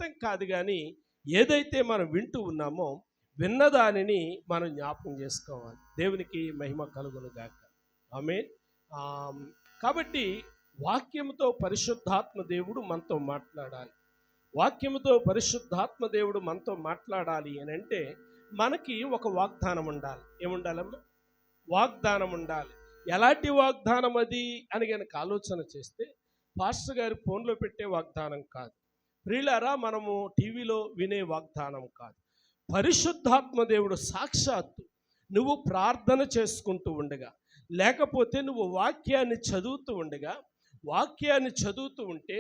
చెప్పటం కాదు, కానీ ఏదైతే మనం వింటూ ఉన్నామో విన్నదానిని మనం జ్ఞాపకం చేసుకోవాలి. దేవునికి మహిమ కలుగును గాక. ఆమేన్. కాబట్టి వాక్యముతో పరిశుద్ధాత్మ దేవుడు మనతో మాట్లాడాలి. వాక్యముతో పరిశుద్ధాత్మ దేవుడు మనతో మాట్లాడాలి అని అంటే మనకి ఒక వాగ్దానం ఉండాలి. ఏముండాలమ్మా? వాగ్దానం ఉండాలి. ఎలాంటి వాగ్దానం అది అని కనుక ఆలోచన చేస్తే పాస్టర్ గారి ఫోన్లో పెట్టే వాగ్దానం కాదు, ప్రియులారా మనము టీవీలో వినే వాగ్దానం కాదు. పరిశుద్ధాత్మ దేవుడు సాక్షాత్తు నువ్వు ప్రార్థన చేసుకుంటూ ఉండగా, లేకపోతే నువ్వు వాక్యాన్ని చదువుతూ ఉంటే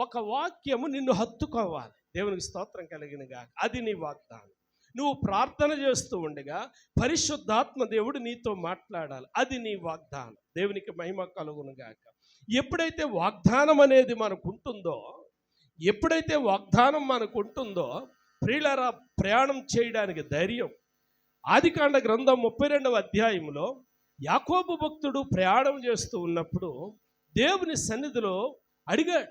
ఒక వాక్యము నిన్ను హత్తుకోవాలి. దేవునికి స్తోత్రం కలిగినగా అది నీ వాగ్దానం. నువ్వు ప్రార్థన చేస్తూ ఉండగా పరిశుద్ధాత్మ దేవుడు నీతో మాట్లాడాలి, అది నీ వాగ్దానం. దేవునికి మహిమ కలుగును గాక. ఎప్పుడైతే వాగ్దానం అనేది మనకు ఉంటుందో ప్రియులారా ప్రయాణం చేయడానికి ధైర్యం. ఆదికాండ గ్రంథం 32వ అధ్యాయంలో యాకోబు భక్తుడు ప్రయాణం చేస్తూ ఉన్నప్పుడు దేవుని సన్నిధిలో అడిగాడు.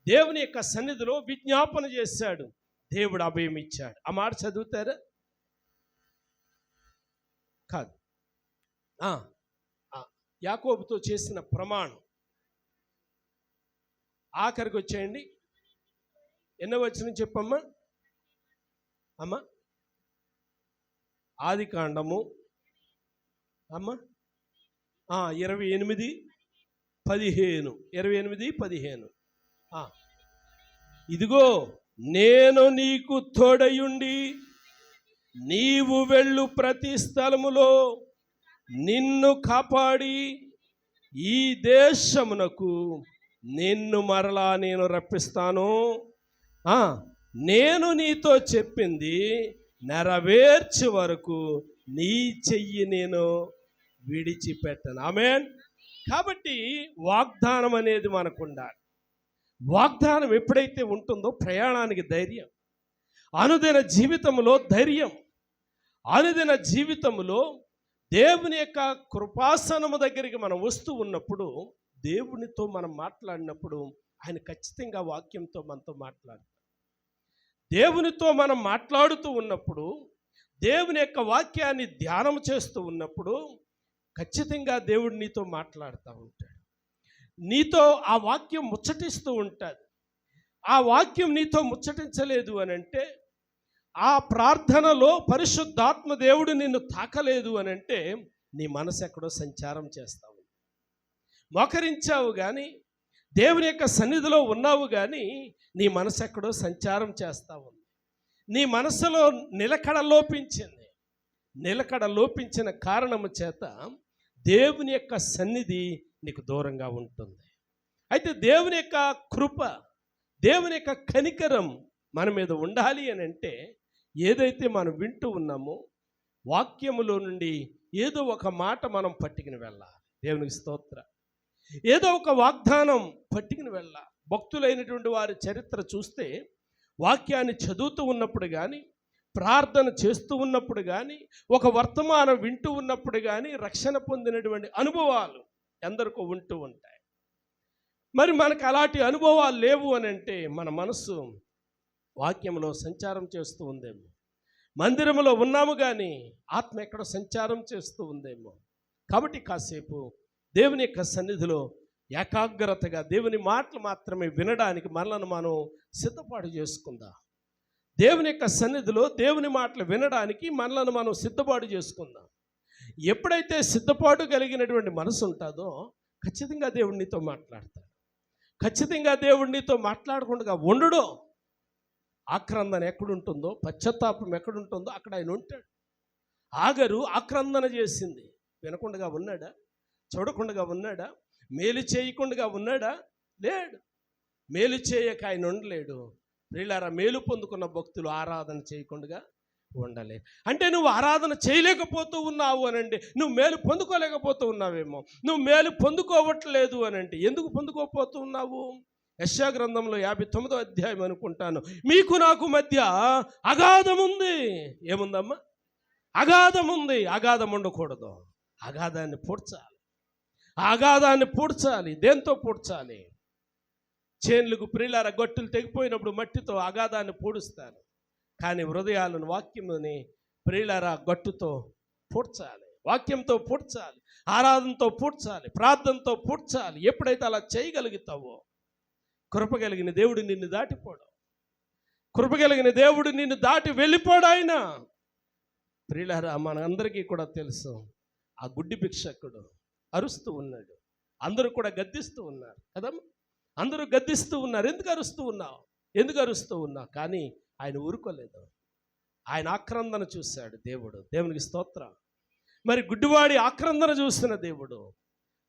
దేవుని యొక్క సన్నిధిలో విజ్ఞాపన చేశాడు. దేవుడు అభయం ఇచ్చాడు. ఆ మాట చదువుతారా? కాదు, యాకోబుతో చేసిన ప్రమాణం ఆఖరికి వచ్చేయండి. ఎన్నో వచనం చెప్పమ్మా? అమ్మా ఆదికాండము 28:15. ఇదిగో నేను నీకు తోడయుండి నీవు వెళ్ళు ప్రతి స్థలములో నిన్ను కాపాడి ఈ దేశమునకు నిన్ను మరలా నేను రప్పిస్తాను. నేను నీతో చెప్పింది నెరవేర్చే వరకు నీ చెయ్యి నేను విడిచిపెట్టను. ఆమేన్. కాబట్టి వాగ్దానం అనేది మనకు ఉండాలి. వాగ్దానం ఎప్పుడైతే ఉంటుందో ప్రయాణానికి ధైర్యం, అనుదిన జీవితంలో ధైర్యం, అనుదిన జీవితంలో దేవుని యొక్క కృపాసనము దగ్గరికి మనం వస్తూ ఉన్నప్పుడు, దేవునితో మనం మాట్లాడినప్పుడు ఆయన ఖచ్చితంగా వాక్యంతో మనతో మాట్లాడతాడు. దేవునితో మనం మాట్లాడుతూ ఉన్నప్పుడు, దేవుని యొక్క వాక్యాన్ని ధ్యానం చేస్తూ ఉన్నప్పుడు ఖచ్చితంగా దేవుడు నీతో మాట్లాడుతూ ఉంటాడు. నీతో ఆ వాక్యం ముచ్చటిస్తూ ఉంటుంది. ఆ వాక్యం నీతో ముచ్చటించలేదు అని అంటే, ఆ ప్రార్థనలో పరిశుద్ధాత్మ దేవుడు నిన్ను తాకలేదు అని అంటే నీ మనసు ఎక్కడో సంచారం చేస్తావు. మోకరించావు కానీ, దేవుని యొక్క సన్నిధిలో ఉన్నావు కానీ నీ మనసు ఎక్కడో సంచారం చేస్తావు. నీ మనసులో నిలకడ లోపించిన కారణము చేత దేవుని యొక్క సన్నిధి నీకు దూరంగా ఉంటుంది. అయితే దేవుని యొక్క కృప, దేవుని యొక్క కనికరం మన మీద ఉండాలి అని అంటే ఏదైతే మనం వింటూ ఉన్నామో వాక్యములో నుండి ఏదో ఒక మాట మనం పట్టుకుని వెళ్ళాలి. దేవునికి స్తోత్ర. ఏదో ఒక వాగ్దానం పట్టుకుని వెళ్ళాలి. భక్తులైనటువంటి వారి చరిత్ర చూస్తే వాక్యాన్ని చదువుతూ ఉన్నప్పుడు కానీ, ప్రార్థన చేస్తూ ఉన్నప్పుడు కానీ, ఒక వర్తమానం వింటూ ఉన్నప్పుడు కానీ రక్షణ పొందినటువంటి అనుభవాలు ఎందరికో ఉంటూ ఉంటాయి. మరి మనకు అలాంటి అనుభవాలు లేవు అని అంటే మన మనస్సు వాక్యంలో సంచారం చేస్తూ ఉందేమో. మందిరంలో ఉన్నాము కానీ ఆత్మ ఎక్కడో సంచారం చేస్తూ ఉందేమో. కాబట్టి కాసేపు దేవుని యొక్క సన్నిధిలో ఏకాగ్రతగా దేవుని మాటలు మాత్రమే వినడానికి మనల్ని మనం సిద్ధపాటు చేసుకుందాం. దేవుని యొక్క సన్నిధిలో దేవుని మాటలు వినడానికి మనల్ని మనం సిద్ధపాటు చేసుకుందాం. ఎప్పుడైతే సిద్ధపాటు కలిగినటువంటి మనసు ఉంటుందో ఖచ్చితంగా దేవుడు నీతో మాట్లాడతాడు. ఖచ్చితంగా దేవుడు నీతో మాట్లాడకుండా ఉండడు. ఆక్రందన ఎక్కడుంటుందో, పశ్చాత్తాపం ఎక్కడుంటుందో అక్కడ ఆయన ఉంటాడు. ఆగరు ఆక్రందన చేసింది. వినకుండా ఉన్నాడా? చూడకుండా ఉన్నాడా? మేలు చేయకుండా ఉన్నాడా? లేడు. మేలు చేయక ఆయన ఉండలేడు. ప్రియులారా, మేలు పొందుకున్న భక్తులు ఆరాధన చేయకుండా ఉండలే. అంటే నువ్వు ఆరాధన చేయలేకపోతూ ఉన్నావు అనండి, నువ్వు మేలు పొందుకోలేకపోతూ ఉన్నావేమో. నువ్వు మేలు పొందుకోవట్లేదు అనండి, ఎందుకు పొందుకోకపోతూ ఉన్నావు? యెషయా గ్రంథంలో 59వ అధ్యాయం అనుకుంటాను, మీకు నాకు మధ్య అగాధం ఉంది. ఏముందమ్మా? అగాధం ఉంది. అగాధం ఉండకూడదు. అగాధాన్ని పూడ్చాలి. ఆ అగాధాన్ని పూడ్చాలి. దేంతో పూడ్చాలి? చేన్లకు ప్రియులార గట్టులు తెగిపోయినప్పుడు మట్టితో అగాధాన్ని పూడుస్తారు. కానీ హృదయాలను వాక్యముని ప్రియులార గట్టుతో పూడ్చాలి, వాక్యంతో పూడ్చాలి, ఆరాధనతో పూడ్చాలి, ప్రార్థనతో పూడ్చాలి. ఎప్పుడైతే అలా చేయగలుగుతావో కృప కలిగిన దేవుడు నిన్ను దాటిపోడు. కృప కలిగిన దేవుడు నిన్ను దాటి వెళ్ళిపోడు ఆయన. ప్రియులారా, మనందరికీ కూడా తెలుసు, ఆ గుడ్డి భిక్షకుడు అరుస్తూ ఉన్నాడు. అందరూ కూడా గద్దిస్తూ ఉన్నారు కదా, అందరూ గద్దిస్తూ ఉన్నారు. ఎందుకు అరుస్తూ ఉన్నావు? కానీ ఆయన ఊరుకోలేదు. ఆయన ఆక్రందన చూశాడు దేవుడు. దేవునికి స్తోత్రం. మరి గుడ్డివాడి ఆక్రందన చూసిన దేవుడు,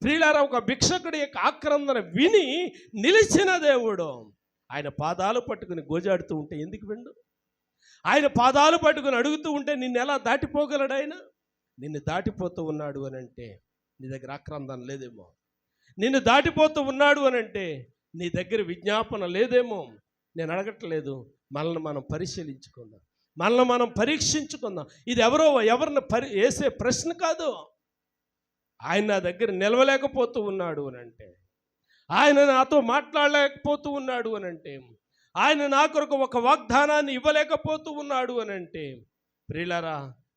ప్రియులారా, ఒక భిక్షకుడి యొక్క ఆక్రందన విని నిలిచిన దేవుడు ఆయన పాదాలు పట్టుకుని గోజాడుతూ ఉంటే ఎందుకు విండు? ఆయన పాదాలు పట్టుకుని అడుగుతూ ఉంటే నిన్ను ఎలా దాటిపోగలడు ఆయన? నిన్ను దాటిపోతూ ఉన్నాడు అని అంటే నీ దగ్గర ఆక్రందన లేదేమో. నిన్ను దాటిపోతూ ఉన్నాడు అని అంటే నీ దగ్గర విజ్ఞాపన లేదేమో. నేను అడగట్లేదు, మనల్ని మనం పరిశీలించుకుందాం, మనల్ని మనం పరీక్షించుకుందాం. ఇది ఎవరిని వేసే ప్రశ్న కాదు. ఆయన నా దగ్గర నిలవలేకపోతూ ఉన్నాడు అని అంటే, ఆయన నాతో మాట్లాడలేకపోతూ ఉన్నాడు అని అంటే, ఆయన నా కొరకు ఒక వాగ్దానాన్ని ఇవ్వలేకపోతూ ఉన్నాడు అని అంటే, ప్రియులారా,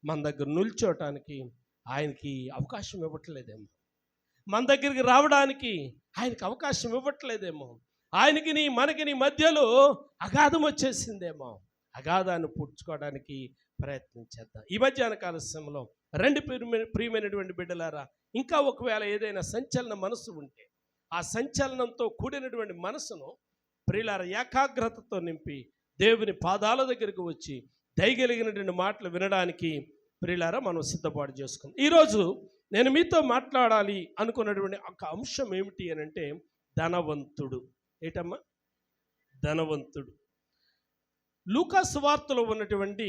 మన దగ్గర నిల్చోటానికి ఆయనకి అవకాశం ఇవ్వట్లేదేమో. మన దగ్గరికి రావడానికి ఆయనకి అవకాశం ఇవ్వట్లేదేమో. ఆయనకి మనకి మధ్యలో అగాధం వచ్చేసిందేమో. అగాధాన్ని పూడ్చుకోవడానికి ప్రయత్నం చేద్దాం. ఈ మధ్యాహ్న కాల సమయంలో రెండు ప్రియమైనటువంటి బిడ్డలారా, ఇంకా ఒకవేళ ఏదైనా సంచలన మనసు ఉంటే ఆ సంచలనంతో కూడినటువంటి మనసును ప్రియులారా ఏకాగ్రతతో నింపి దేవుని పాదాల దగ్గరకు వచ్చి దయగలిగినటువంటి మాటలు వినడానికి ప్రియులారా మనం సిద్ధపాటు చేసుకుందాం. ఈరోజు నేను మీతో మాట్లాడాలి అనుకున్నటువంటి ఒక అంశం ఏమిటి అని అంటే ధనవంతుడు. ఏటమ్మా? ధనవంతుడు. లూకా సువార్తలో ఉన్నటువంటి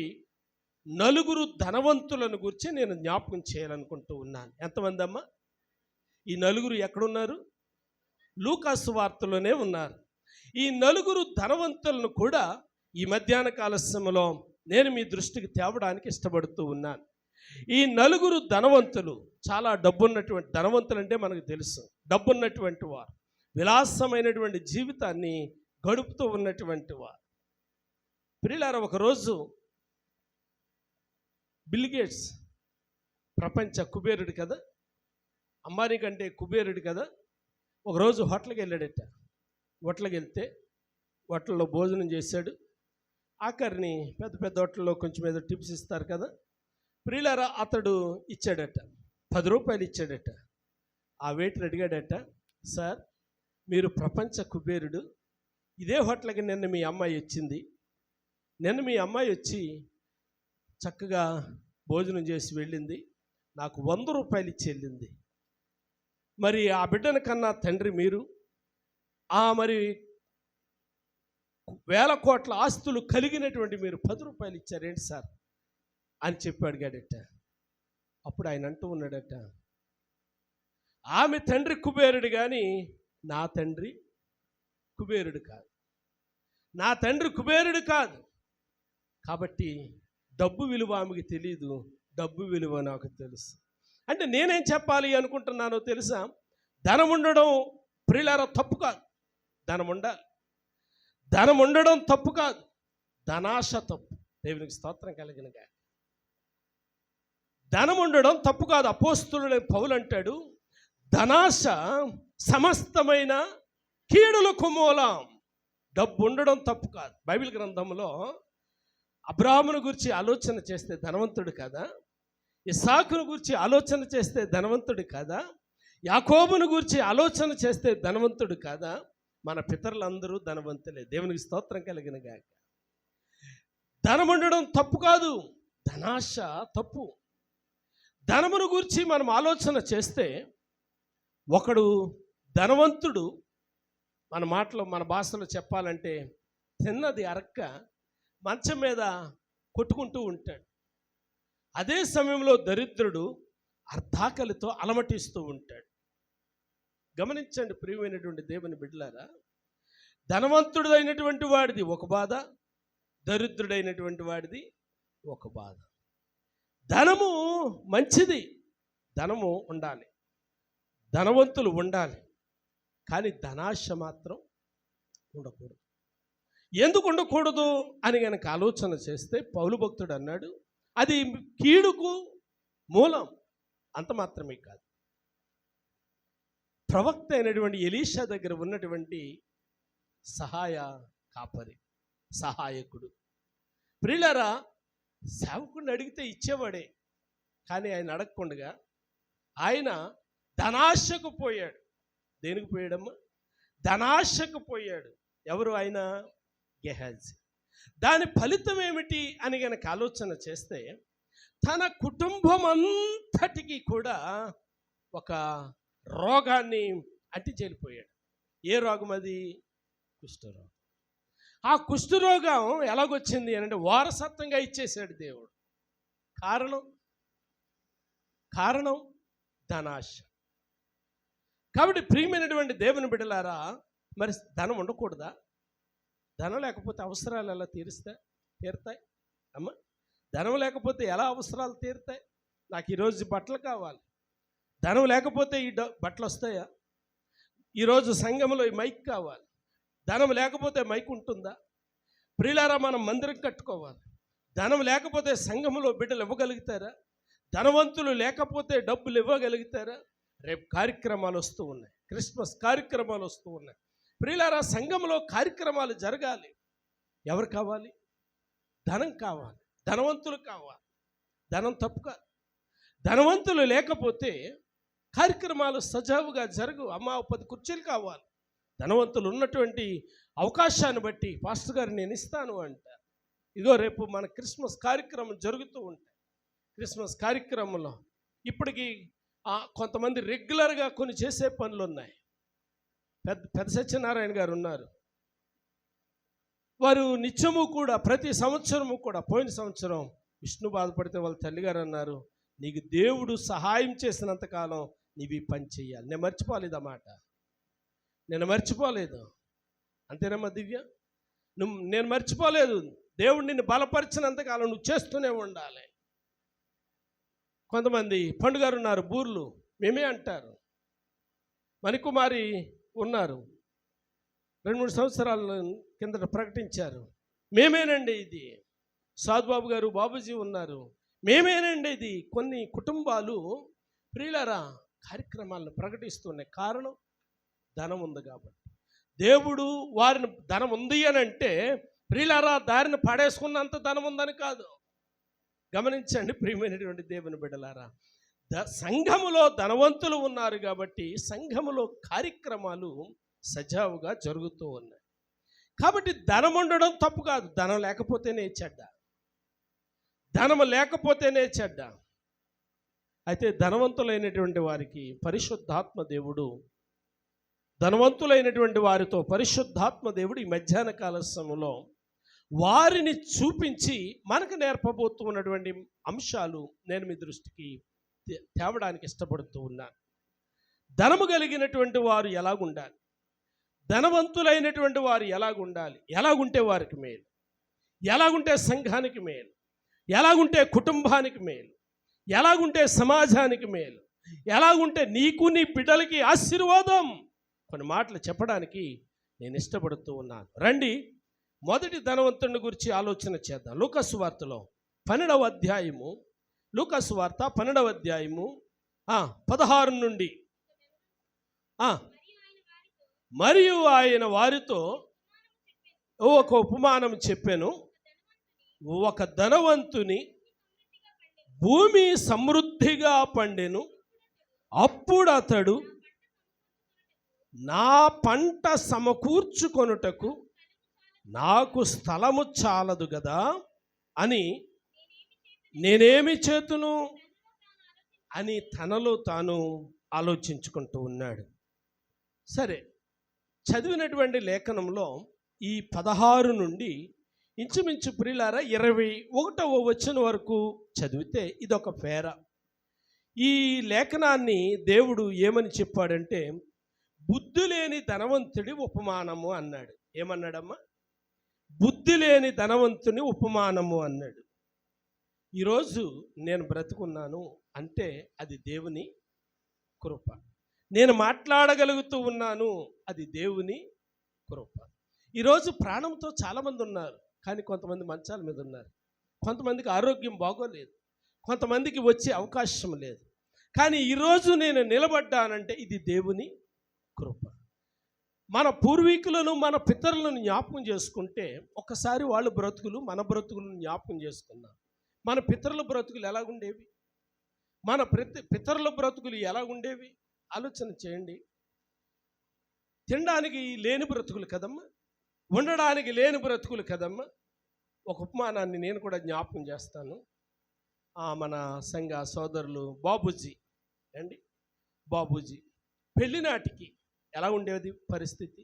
4 ధనవంతులను గురించి నేను జ్ఞాపకం చేయాలనుకుంటూ ఉన్నాను. ఎంతమంది అమ్మా? ఈ 4 ఎక్కడున్నారు? లూకా సువార్తలోనే ఉన్నారు. ఈ 4 ధనవంతులను కూడా ఈ మధ్యాహ్న కాల సమయంలో నేను మీ దృష్టికి తేవడానికి ఇష్టపడుతూ ఉన్నాను. ఈ 4 ధనవంతులు చాలా డబ్బున్నటువంటి ధనవంతులు అంటే మనకు తెలుసు. డబ్బున్నటువంటి వారు, విలాసమైనటువంటి జీవితాన్ని గడుపుతూ ఉన్నటువంటి వారు. ప్రియులారా, ఒకరోజు బిల్ గేట్స్ ప్రపంచ కుబేరుడు కదా, అంబానీ కంటే కుబేరుడు కదా, ఒకరోజు హోటల్కి వెళ్ళాడట. హోటల్కి వెళ్తే హోటల్లో భోజనం చేశాడు. ఆఖరిని పెద్ద పెద్ద హోటల్లో కొంచెం ఏదో టిప్స్ ఇస్తారు కదా. ప్రియులారా, అతడు ఇచ్చాడట, 10 రూపాయలు ఇచ్చాడట. ఆ వెయిటర్ అడిగాడట, సార్ మీరు ప్రపంచ కుబేరుడు, ఇదే హోటల్కి నిన్న మీ అమ్మాయి వచ్చింది, నిన్న మీ అమ్మాయి వచ్చి చక్కగా భోజనం చేసి వెళ్ళింది, నాకు 100 రూపాయలు ఇచ్చి వెళ్ళింది. మరి ఆ బిడ్డను కన్నా తండ్రి మీరు, మరి 1000 కోట్ల ఆస్తులు కలిగినటువంటి మీరు 10 రూపాయలు ఇచ్చారేంటి సార్ అని చెప్పి అడిగాడట. అప్పుడు ఆయన అంటూ ఉన్నాడట, ఆమె తండ్రి కుబేరుడు కానీ నా తండ్రి కుబేరుడు కాదు, నా తండ్రి కుబేరుడు కాదు. కాబట్టి డబ్బు విలువ ఆమెకి తెలియదు, డబ్బు విలువ నాకు తెలుసు. అంటే నేనేం చెప్పాలి అనుకుంటున్నానో తెలుసా? ధనం ఉండడం ప్రియులారా తప్పు కాదు, ధనం ఉండాలి. ధనం ఉండడం తప్పు కాదు, ధనాశ తప్పు. దేవునికి స్తోత్రం కలిగినగా. ధనం ఉండడం తప్పు కాదు. అపోస్తలుడైన పౌలు అంటాడు, ధనాశ సమస్తమైన కీడులకు మూలం. డబ్బు ఉండడం తప్పు కాదు. బైబిల్ గ్రంథంలో అబ్రాహామును గురించి ఆలోచన చేస్తే ధనవంతుడు కదా, ఇస్సాకును గురించి ఆలోచన చేస్తే ధనవంతుడు కదా, యాకోబును గురించి ఆలోచన చేస్తే ధనవంతుడు కదా. మన పితరులందరూ ధనవంతులే. దేవునికి స్తోత్రం కలిగిన గాక. ధనం ఉండడం తప్పు కాదు, ధనాశ తప్పు. ధనమును గురించి మనం ఆలోచన చేస్తే ఒకడు ధనవంతుడు, మన భాషలో చెప్పాలంటే తిన్నది అరక్క మంచం మీద కొట్టుకుంటూ ఉంటాడు. అదే సమయంలో దరిద్రుడు అర్ధాకలితో అలమటిస్తూ ఉంటాడు. గమనించండి ప్రియమైనటువంటి దేవుని బిడ్డలారా, ధనవంతుడు అయినటువంటి వాడిది ఒక బాధ, దరిద్రుడైనటువంటి వాడిది ఒక బాధ. ధనము మంచిది, ధనము ఉండాలి, ధనవంతులు ఉండాలి. కానీ ధనాశ మాత్రం ఉండకూడదు. ఎందుకు ఉండకూడదు అని కనుక ఆలోచన చేస్తే పౌలు భక్తుడు అన్నాడు, అది కీడుకు మూలం. అంత మాత్రమే కాదు, ప్రవక్త అయినటువంటి ఎలీషా దగ్గర ఉన్నటువంటి సహాయకుడు. ప్రియులారా, సేవకుడిని అడిగితే ఇచ్చేవాడే, కానీ ఆయన అడగకుండా ఆయన ధనాశకు పోయాడు. దేనికి పోయాడమ్మా? ధనాశకు పోయాడు. ఎవరు ఆయన? గెహాజీ. దాని ఫలితం ఏమిటి అని కనుక ఆలోచన చేస్తే, తన కుటుంబం అంతటికీ కూడా ఒక రోగాన్ని అంటించేలిపోయాడు. ఏ రోగం అది? కుష్ఠరోగం. ఆ కుష్ఠరోగం ఎలాగొచ్చింది అంటే వారసత్వంగా ఇచ్చేశాడు దేవుడు. కారణం ధనాశ. కాబట్టి ప్రియమైనటువంటి దేవుని బిడ్డలారా, మరి ధనం ఉండకూడదా? ధనం లేకపోతే అవసరాలు ఎలా తీరుతాయి అమ్మ? ధనం లేకపోతే ఎలా అవసరాలు తీరుతాయి? నాకు ఈరోజు బట్టలు కావాలి, ధనం లేకపోతే ఈ బట్టలు వస్తాయా? ఈరోజు సంఘంలో ఈ మైక్ కావాలి, ధనం లేకపోతే మైక్ ఉంటుందా? ప్రియులారా, మనం మందిరం కట్టుకోవాలి, ధనం లేకపోతే సంఘంలో బిడ్డలు ఇవ్వగలుగుతారా? ధనవంతులు లేకపోతే డబ్బులు ఇవ్వగలుగుతారా? రేపు కార్యక్రమాలు వస్తూ ఉన్నాయి, క్రిస్మస్ కార్యక్రమాలు వస్తూ ఉన్నాయి. ప్రియులారా, సంఘంలో కార్యక్రమాలు జరగాలి. ఎవరు కావాలి? ధనం కావాలి, ధనవంతులు కావాలి. ధనం తప్పు కాదు. ధనవంతులు లేకపోతే కార్యక్రమాలు సజావుగా జరగు. అమ్మ 10 కుర్చీలు కావాలి. ధనవంతులు ఉన్నటువంటి అవకాశాన్ని బట్టి పాస్టర్ గారు నేను ఇస్తాను అంటారు. ఇదో రేపు మన క్రిస్మస్ కార్యక్రమం జరుగుతూ ఉంటాయి. క్రిస్మస్ కార్యక్రమంలో ఇప్పటికీ కొంతమంది రెగ్యులర్గా కొన్ని చేసే పనులు ఉన్నాయి. పెద్ద సత్యనారాయణ గారు ఉన్నారు. వారు నిత్యము కూడా ప్రతి సంవత్సరము కూడా, పోయిన సంవత్సరం విష్ణు బాధపడితే వాళ్ళ తల్లిగారు అన్నారు, నీకు దేవుడు సహాయం చేసినంతకాలం నీవి పని చేయాలి. నేను మర్చిపోలేదన్నమాట, నేను మర్చిపోలేదు. అంతేనమ్మా దివ్య? నేను మర్చిపోలేదు. దేవుడు నిన్ను బలపరిచినంతకాలం నువ్వు చేస్తూనే ఉండాలి. కొంతమంది పండుగారు ఉన్నారు, బూర్లు మేమే అంటారు. మణికుమారి ఉన్నారు, 2-3 సంవత్సరాల కిందట ప్రకటించారు, మేమేనండి ఇది. సాధుబాబు గారు, బాబుజీ ఉన్నారు, మేమేనండి ఇది. కొన్ని కుటుంబాలు ప్రియులారా కార్యక్రమాలను ప్రకటిస్తున్నాయి. కారణం ధనం ఉంది కాబట్టి. దేవుడు వారిని ధనం ఉంది అని అంటే ప్రియులారా దారిని పడేసుకున్నంత ధనం ఉందని కాదు. గమనించండి ప్రియమైనటువంటి దేవుని బిడ్డలారా, సంఘములో ధనవంతులు ఉన్నారు కాబట్టి సంఘములో కార్యక్రమాలు సజావుగా జరుగుతూ ఉన్నాయి. కాబట్టి ధనం ఉండడం తప్పు కాదు, ధనం లేకపోతేనే చెడ్డ, ధనం లేకపోతేనే చెడ్డ. అయితే ధనవంతులైనటువంటి వారికి పరిశుద్ధాత్మ దేవుడు, ధనవంతులైనటువంటి వారితో పరిశుద్ధాత్మ దేవుడు ఈ మధ్యాహ్న కాల సమయంలో వారిని చూపించి మనకు నేర్పబోతున్నటువంటి అంశాలు నేను మీ దృష్టికి తేవడానికి ఇష్టపడుతూ ఉన్నాను. ధనము కలిగినటువంటి వారు ఎలాగుండాలి, ధనవంతులైనటువంటి వారు ఎలాగుండాలి, ఎలాగుంటే వారికి మేలు, ఎలాగుంటే సంఘానికి మేలు, ఎలాగుంటే కుటుంబానికి మేలు, ఎలాగుంటే సమాజానికి మేలు, ఎలాగుంటే నీకు నీ బిడ్డలకి ఆశీర్వాదం. కొన్ని మాటలు చెప్పడానికి నేను ఇష్టపడుతూ ఉన్నాను. రండి, మొదటి ధనవంతుని గురించి ఆలోచన చేద్దాం. లూకాసు వార్తలో 12వ అధ్యాయము, లూకాసు వార్త 12వ అధ్యాయము 16 నుండి. మరియు ఆయన వారితో ఒక ఉపమానం చెప్పాను. ఒక ధనవంతుని భూమి సమృద్ధిగా పండెను. అప్పుడు అతడు, నా పంట సమకూర్చుకొనుటకు నాకు స్థలము చాలదు కదా అని నేనేమి చేతును అని తనలో తాను ఆలోచించుకుంటూ ఉన్నాడు. సరే, చదివినటువంటి లేఖనంలో ఈ 16 నుండి ఇంచుమించు ప్రియులారా 21వ వచనం వరకు చదివితే ఇదొక పేర. ఈ లేఖనాన్ని దేవుడు ఏమని చెప్పాడంటే, బుద్ధి లేని ధనవంతుడి ఉపమానము అన్నాడు. ఏమన్నాడమ్మా? బుద్ధి లేని ధనవంతుని ఉపమానము అన్నాడు. ఈరోజు నేను బ్రతుకున్నాను అంటే అది దేవుని కృప. నేను మాట్లాడగలుగుతూ ఉన్నాను, అది దేవుని కృప. ఈరోజు ప్రాణంతో చాలామంది ఉన్నారు, కానీ కొంతమంది మంచాల మీద ఉన్నారు. కొంతమందికి ఆరోగ్యం బాగోలేదు, కొంతమందికి వచ్చే అవకాశం లేదు. కానీ ఈరోజు నేను నిలబడ్డానంటే ఇది దేవుని కృప. మన పూర్వీకులను, మన పితరులను జ్ఞాపకం చేసుకుంటే ఒకసారి వాళ్ళ బ్రతుకులు, మన బ్రతుకులను జ్ఞాపకం చేసుకుందాం. మన పితరుల బ్రతుకులు ఎలాగుండేవి, మన పితరుల బ్రతుకులు ఎలాగుండేవి ఆలోచన చేయండి. తినడానికి లేని బ్రతుకులు కదమ్మా, ఉండడానికి లేని బ్రతుకులు కదమ్మా. ఒక ఉపమానాన్ని నేను కూడా జ్ఞాపకం చేస్తాను. మన సంఘ సోదరులు బాబూజీ అండి, బాబూజీ పెళ్ళినాటికి ఎలా ఉండేది పరిస్థితి?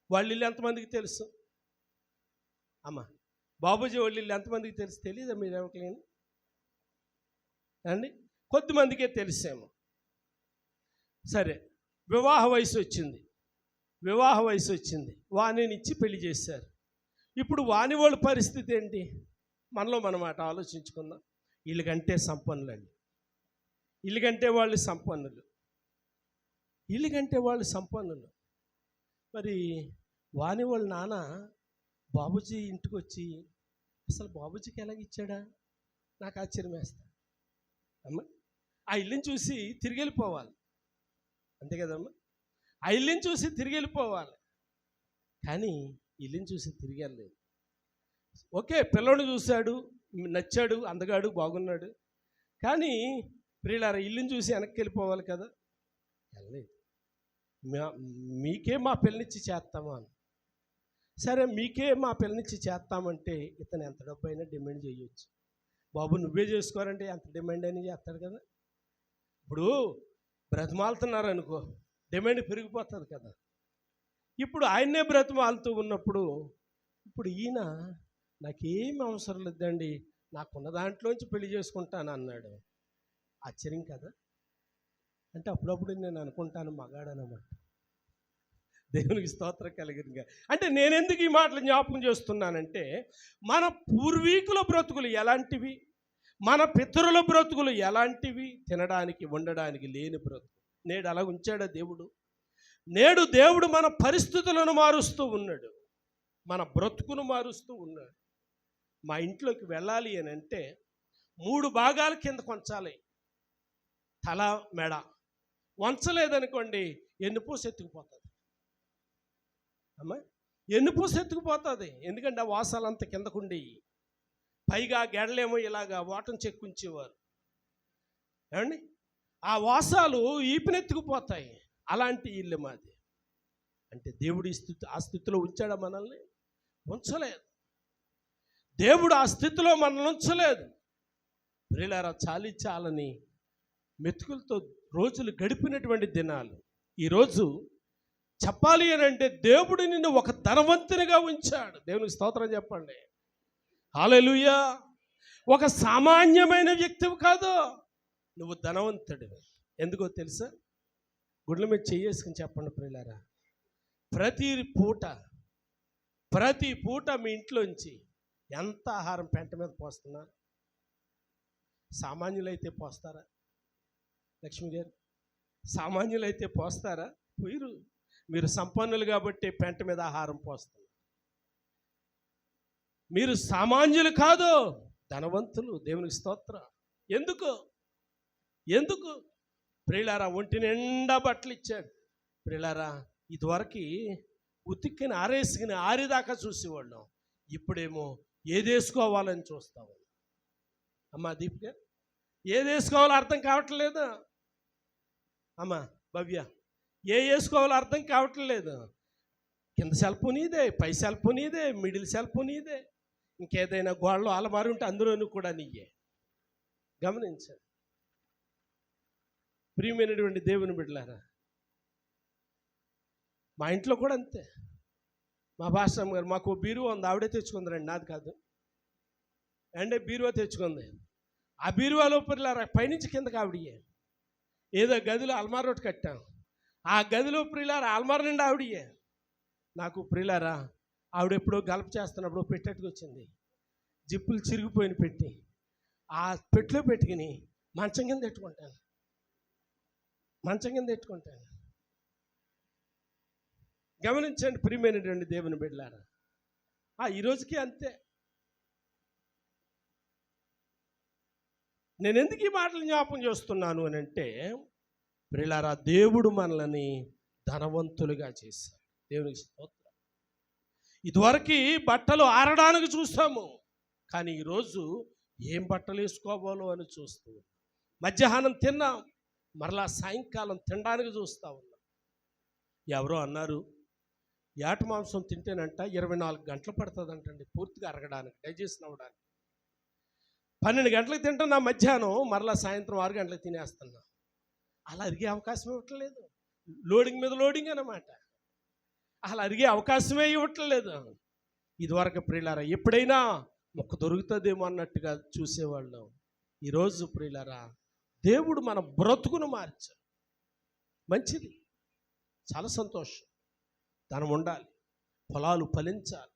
వాళ్ళ ఇల్లు ఎంతమందికి తెలుసు అమ్మా? బాబూజీ వాళ్ళ ఇల్లు ఎంతమందికి తెలుసు? తెలీదా మీరు ఎవరికైనా అండి? కొద్దిమందికే తెలిసేమో. సరే, వివాహ వయసు వచ్చింది, వాణిని ఇచ్చి పెళ్లి చేశారు. ఇప్పుడు వాణి వాళ్ళ పరిస్థితి ఏంటి? మనలో మనమాట ఆలోచించుకుందాం. వీళ్ళకంటే సంపన్నులండి, వీళ్ళకంటే వాళ్ళు సంపన్నులు. మరి వాణి వాళ్ళ నాన్న బాబూజీ ఇంటికి వచ్చి అసలు బాబూజీకి ఎలాగిచ్చాడా నాకు ఆశ్చర్యం వేస్తా అమ్మా. ఆ ఇల్లుని చూసి తిరిగి వెళ్ళిపోవాలి, అంతే కదమ్మా? ఆ ఇల్లుని చూసి తిరిగి వెళ్ళిపోవాలి, కానీ ఇల్లుని చూసి తిరిగి వెళ్ళలేదు. ఓకే, పిల్లోడు చూశాడు, నచ్చాడు, అందగాడు, బాగున్నాడు, కానీ ప్రియులారా ఇల్లుని చూసి వెనక్కి వెళ్ళిపోవాలి కదా, వెళ్ళలేదు. మీకే మా పిల్లనిచ్చి చేస్తామా అని. సరే, మీకే మా పిల్లనిచ్చి చేస్తామంటే ఇతను ఎంత డబ్బు అయినా డిమాండ్ చేయొచ్చు. బాబు నువ్వే చేసుకోవాలంటే ఎంత డిమాండ్ అయినా చేస్తాడు కదా. ఇప్పుడు బ్రతిమాలుతున్నారు అనుకో, డిమాండ్ పెరిగిపోతుంది కదా. ఇప్పుడు ఆయన్నే బ్రతిమాలుతూ ఉన్నప్పుడు ఇప్పుడు ఈయన నాకేం అవసరం లేదండి, నాకున్న దాంట్లోంచి పెళ్లి చేసుకుంటాను అన్నాడు. ఆశ్చర్యం కదా. అంటే అప్పుడప్పుడు నేను అనుకుంటాను మగాడనమాట. దేవునికి స్తోత్రం కలిగినగా. అంటే నేనెందుకు ఈ మాటలు జ్ఞాపకం చేస్తున్నానంటే, మన పూర్వీకుల బ్రతుకులు ఎలాంటివి, మన పితరుల బ్రతుకులు ఎలాంటివి, తినడానికి ఉండడానికి లేని బ్రతుకు. నేడు అలా ఉంచాడా దేవుడు? నేడు దేవుడు మన పరిస్థితులను మారుస్తూ ఉన్నాడు, మన బ్రతుకును మారుస్తూ ఉన్నాడు. మా ఇంట్లోకి వెళ్ళాలి అని అంటే 3 భాగాల కింద కొంచాలి, తల మెడ. వంచలేదనుకోండి ఎన్నుపూస ఎత్తుకుపోతుంది అమ్మా, ఎన్నుపూస ఎత్తుకుపోతుంది. ఎందుకంటే ఆ వాసాలంతా కిందకుండి, పైగా గెడలేమో ఇలాగా వాటం చెక్కుంచేవారు ఏమండి, ఆ వాసాలు ఈపినెత్తుకుపోతాయి. అలాంటి ఇల్లు మాది. అంటే దేవుడు ఆ స్థితిలో ఉంచాడా మనల్ని? ఉంచలేదు. దేవుడు ఆ స్థితిలో మనల్ని ఉంచలేదు. ప్రియులారా, చాలని మెతుకులతో రోజులు గడిపినటువంటి దినాలు. ఈరోజు చెప్పాలి అని అంటే దేవుడు నిన్ను ఒక ధనవంతునిగా ఉంచాడు. దేవునికి స్తోత్రం చెప్పండి. హల్లెలూయా. ఒక సామాన్యమైన వ్యక్తివి కాదు, నువ్వు ధనవంతుడివి. ఎందుకో తెలుసా? గుడ్ల మీద చేసుకుని చెప్పండి ప్రియులారా, ప్రతి పూట మీ ఇంట్లోంచి ఎంత ఆహారం పెంట మీద పోస్తున్నారు? సామాన్యులైతే పోస్తారా? లక్ష్మి గారు, సామాన్యులైతే పోస్తారా? పోయిరు. మీరు సంపన్నులు కాబట్టి పెంట మీద ఆహారం పోస్తున్నారు. మీరు సామాన్యులు కాదు, ధనవంతులు. దేవునికి స్తోత్రం. ఎందుకు ప్రియులారా? ఒంటి నిండా బట్టలు ఇచ్చాడు. ప్రియులారా, ఇదివరకు ఉతిక్కిన ఆరేసుకుని ఆరిదాకా చూసేవాళ్ళం, ఇప్పుడేమో ఏదేసుకోవాలని చూస్తాము. అమ్మా దీపిక, ఏదేసుకోవాలో అర్థం కావట్లేదు. అమ్మా భవ్య, వేసుకోవాలో అర్థం కావట్లేదు. కింద సెల్ఫ్ నీదే, పై సెల్ఫ్ నీదే, మిడిల్ సెల్ఫ్ నీదే, ఇంకేదైనా గోడలో అలమారి ఉంటే అందులోనూ కూడా నీయే. గమనించండి ప్రియమైనటువంటి దేవుని బిడ్డలారా, మా ఇంట్లో కూడా అంతే. మా భాషమ్మ గారు, మాకు బీరువా ఉంది, ఆవిడే తెచ్చుకుందండి, నాది కాదు. అంటే బీరువా తెచ్చుకుంది. ఆ బీరువాలో పిల్లలారా పైనుంచి కిందకి ఆవిడయే. ఏదో గదిలో అల్మార్ ఒకటి కట్టాం, ఆ గదిలో ప్రియులారా అల్మార్ నిండా ఆవిడయే. నాకు ప్రియులారా ఆవిడెప్పుడో గల్ప చేస్తున్నప్పుడు పెట్టేట్టుకు వచ్చింది, జిప్పులు చిరిగిపోయిన పెట్టి ఆ పెట్టిలో పెట్టుకుని మంచం కింద పెట్టుకుంటాను. గమనించండి ప్రియమైనటువంటి దేవుని బిడ్డలారా, ఈ రోజుకి అంతే. నేను ఎందుకు ఈ మాటలు జ్ఞాపకం చేస్తున్నాను అని అంటే, ప్రియులారా, దేవుడు మనల్ని ధనవంతులుగా చేశాడు. దేవునికి స్తోత్రం. ఇదివరకు బట్టలు ఆరడానికి చూస్తాము, కానీ ఈరోజు ఏం బట్టలు వేసుకోవాలో అని చూస్తూ మధ్యాహ్నం తిన్నాం, మరలా సాయంకాలం తినడానికి చూస్తూ ఉన్నాం. ఎవరో అన్నారు, ఏట మాంసం తింటేనంట 24 గంటలు పడుతుందంటండి పూర్తిగా అరగడానికి, డైజెషన్ అవ్వడానికి. 12 గంటలకు తింటున్నా మధ్యాహ్నం, మరలా సాయంత్రం 6 గంటలకు తినేస్తున్నా. అలా అరిగే అవకాశం ఇవ్వట్లేదు. లోడింగ్ మీద లోడింగ్ అన్నమాట. అలా అరిగే అవకాశమే ఇవ్వట్లేదు. ఇదివరకు ప్రియులారా ఎప్పుడైనా మొక్క దొరుకుతుందేమో అన్నట్టుగా చూసేవాళ్ళం. ఈరోజు ప్రియులారా దేవుడు మన బ్రతుకును మార్చాడు. మంచిది, చాలా సంతోషం. ధనం ఉండాలి, పొలాలు ఫలించాలి,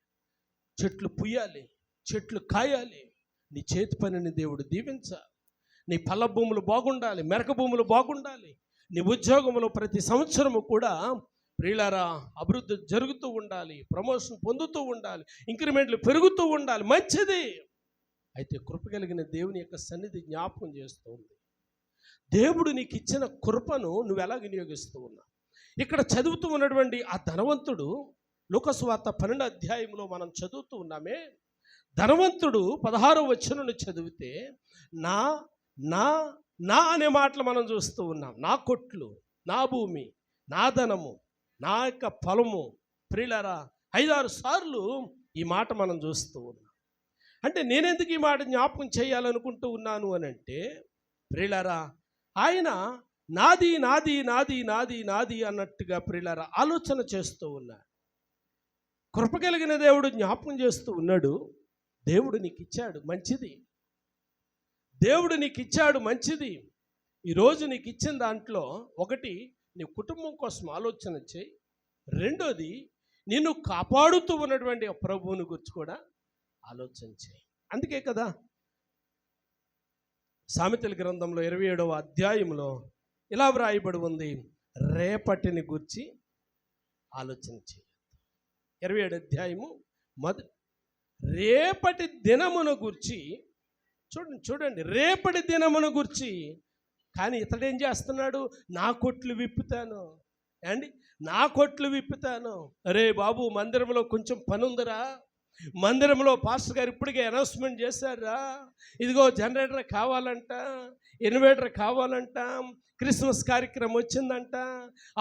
చెట్లు పుయ్యాలి, చెట్లు కాయాలి, నీ చేతి పనిని దేవుడు దీవించాలి, నీ పళ్ళ భూములు బాగుండాలి, మెరక భూములు బాగుండాలి, నీ ఉద్యోగంలో ప్రతి సంవత్సరము కూడా ప్రియులారా అభివృద్ధి జరుగుతూ ఉండాలి, ప్రమోషన్ పొందుతూ ఉండాలి, ఇంక్రిమెంట్లు పెరుగుతూ ఉండాలి. మంచిది. అయితే కృప కలిగిన దేవుని యొక్క సన్నిధి జ్ఞాపకం చేస్తూ ఉంది. దేవుడు నీకు ఇచ్చిన కృపను నువ్వు ఎలా వినియోగిస్తూ ఉన్నావు? ఇక్కడ చదువుతూ ఉన్నటువంటి ఆ ధనవంతుడు, లూకాసు వార్త 12వ అధ్యాయంలో మనం చదువుతూ ఉన్నామే, ధనవంతుడు 16వ వచనం చదివితే నా నా నా అనే మాటలు మనం చూస్తూ ఉన్నాం. నా కొట్లు, నా భూమి, నా ధనము, నా యొక్క పొలము. ప్రియులారా 5-6 సార్లు ఈ మాట మనం చూస్తూ ఉన్నాం. అంటే నేనెందుకు ఈ మాట జ్ఞాపకం చేయాలనుకుంటూ ఉన్నాను అని అంటే, ప్రియులారా ఆయన నాది నాది నాది నాది నాది అన్నట్టుగా ప్రియులారా ఆలోచన చేస్తూ ఉన్నాడు. కృప కలిగిన దేవుడు జ్ఞాపకం చేస్తూ ఉన్నాడు. దేవుడు నీకు ఇచ్చాడు, మంచిది. దేవుడు నీకు ఇచ్చాడు, మంచిది. ఈరోజు నీకు ఇచ్చిన దాంట్లో ఒకటి, నీ కుటుంబం కోసం ఆలోచన చేయి. రెండోది, నిన్ను కాపాడుతూ ఉన్నటువంటి ప్రభువుని గురించి కూడా ఆలోచన చేయి. అందుకే కదా సామెతల గ్రంథంలో 27వ అధ్యాయంలో ఇలా వ్రాయబడి ఉంది, రేపటిని గురించి ఆలోచన చేయి. 27వ అధ్యాయము రేపటి దినమును గురించి చూడండి, రేపటి దినమును గురించి. కానీ ఇతడు ఏం చేస్తున్నాడు? నా కొట్లు విప్పుతాను అండి, నా కొట్లు విప్పుతాను. అరే బాబు, మందిరంలో కొంచెం పని ఉందిరా, మందిరంలో పాస్టర్ గారు ఇప్పటికే అనౌన్స్మెంట్ చేశారా, ఇదిగో జనరేటర్ కావాలంట, ఇన్వర్టర్ కావాలంట, క్రిస్మస్ కార్యక్రమం వచ్చిందంట,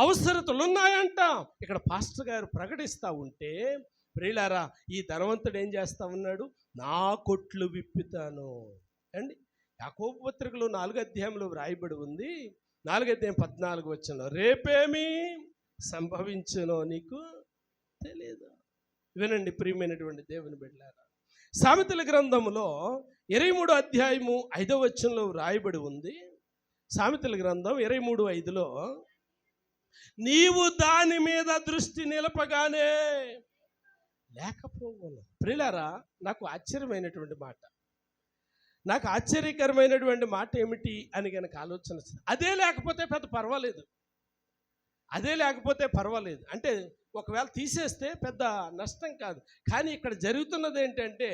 అవసరతలు ఉన్నాయంట. ఇక్కడ పాస్టర్ గారు ప్రకటిస్తూ ఉంటే ప్రియులారా ఈ ధనవంతుడు ఏం చేస్తా ఉన్నాడు? నా కొట్లు విప్పుతాను అండి. యాకోబు పత్రికలో 4వ అధ్యాయంలో వ్రాయబడి ఉంది, 4వ అధ్యాయం 14వ వచనంలో, రేపేమి సంభవించునో నీకు తెలియదు. వినండి ప్రియమైనటువంటి దేవుని బిడ్డలారా, సామెతల గ్రంథంలో 23వ అధ్యాయము 5వ వచనంలో వ్రాయబడి ఉంది. సామెతల గ్రంథం 23:5లో, నీవు దాని మీద దృష్టి నిలపగానే లేకపోవను. ప్రియులారా నాకు ఆశ్చర్యమైనటువంటి మాట, నాకు ఆశ్చర్యకరమైనటువంటి మాట ఏమిటి అని కనుక ఆలోచన, అదే లేకపోతే పెద్ద పర్వాలేదు, అదే లేకపోతే పర్వాలేదు అంటే ఒకవేళ తీసేస్తే పెద్ద నష్టం కాదు. కానీ ఇక్కడ జరుగుతున్నది ఏంటంటే,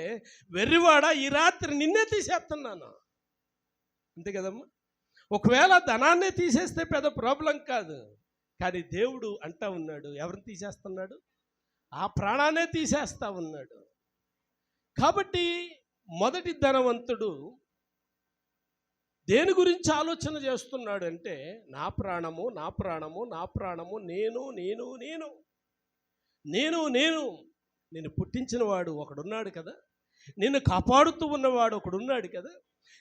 వెర్రివాడ ఈ రాత్రి నిన్నే తీసేస్తున్నాను, అంతే కదమ్మా. ఒకవేళ ధనాన్నే తీసేస్తే పెద్ద ప్రాబ్లం కాదు, కానీ దేవుడు అంటా ఉన్నాడు, ఎవరిని తీసేస్తున్నాడు? ఆ ప్రాణాన్నే తీసేస్తా ఉన్నాడు. కాబట్టి మొదటి ధనవంతుడు దేని గురించి ఆలోచన చేస్తున్నాడు అంటే, నా ప్రాణము నా ప్రాణము నా ప్రాణము, నేను నేను నేను నేను నేను నేను పుట్టించిన వాడు ఒకడున్నాడు కదా, నిన్ను కాపాడుతూ ఉన్నవాడు ఒకడున్నాడు కదా,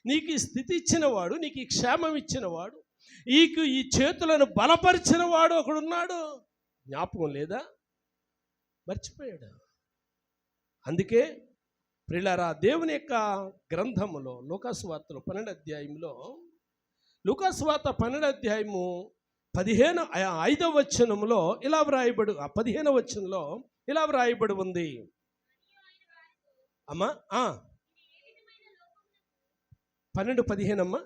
నీకు ఈ స్థితి ఇచ్చినవాడు, నీకు ఈ క్షేమం ఇచ్చినవాడు, నీకు ఈ చేతులను బలపరిచిన వాడు ఒకడున్నాడు. జ్ఞాపకం లేదా? మర్చిపోయాడు. అందుకే ప్రియులారా దేవుని యొక్క గ్రంథములో లూకాసు వార్తలో 12వ అధ్యాయంలో, లూకాసు వార్త 12వ అధ్యాయము 5వ వచనంలో ఇలా వ్రాయబడి, 15వ వచనంలో ఇలా వ్రాయబడి ఉంది అమ్మా. 12:15 అమ్మా.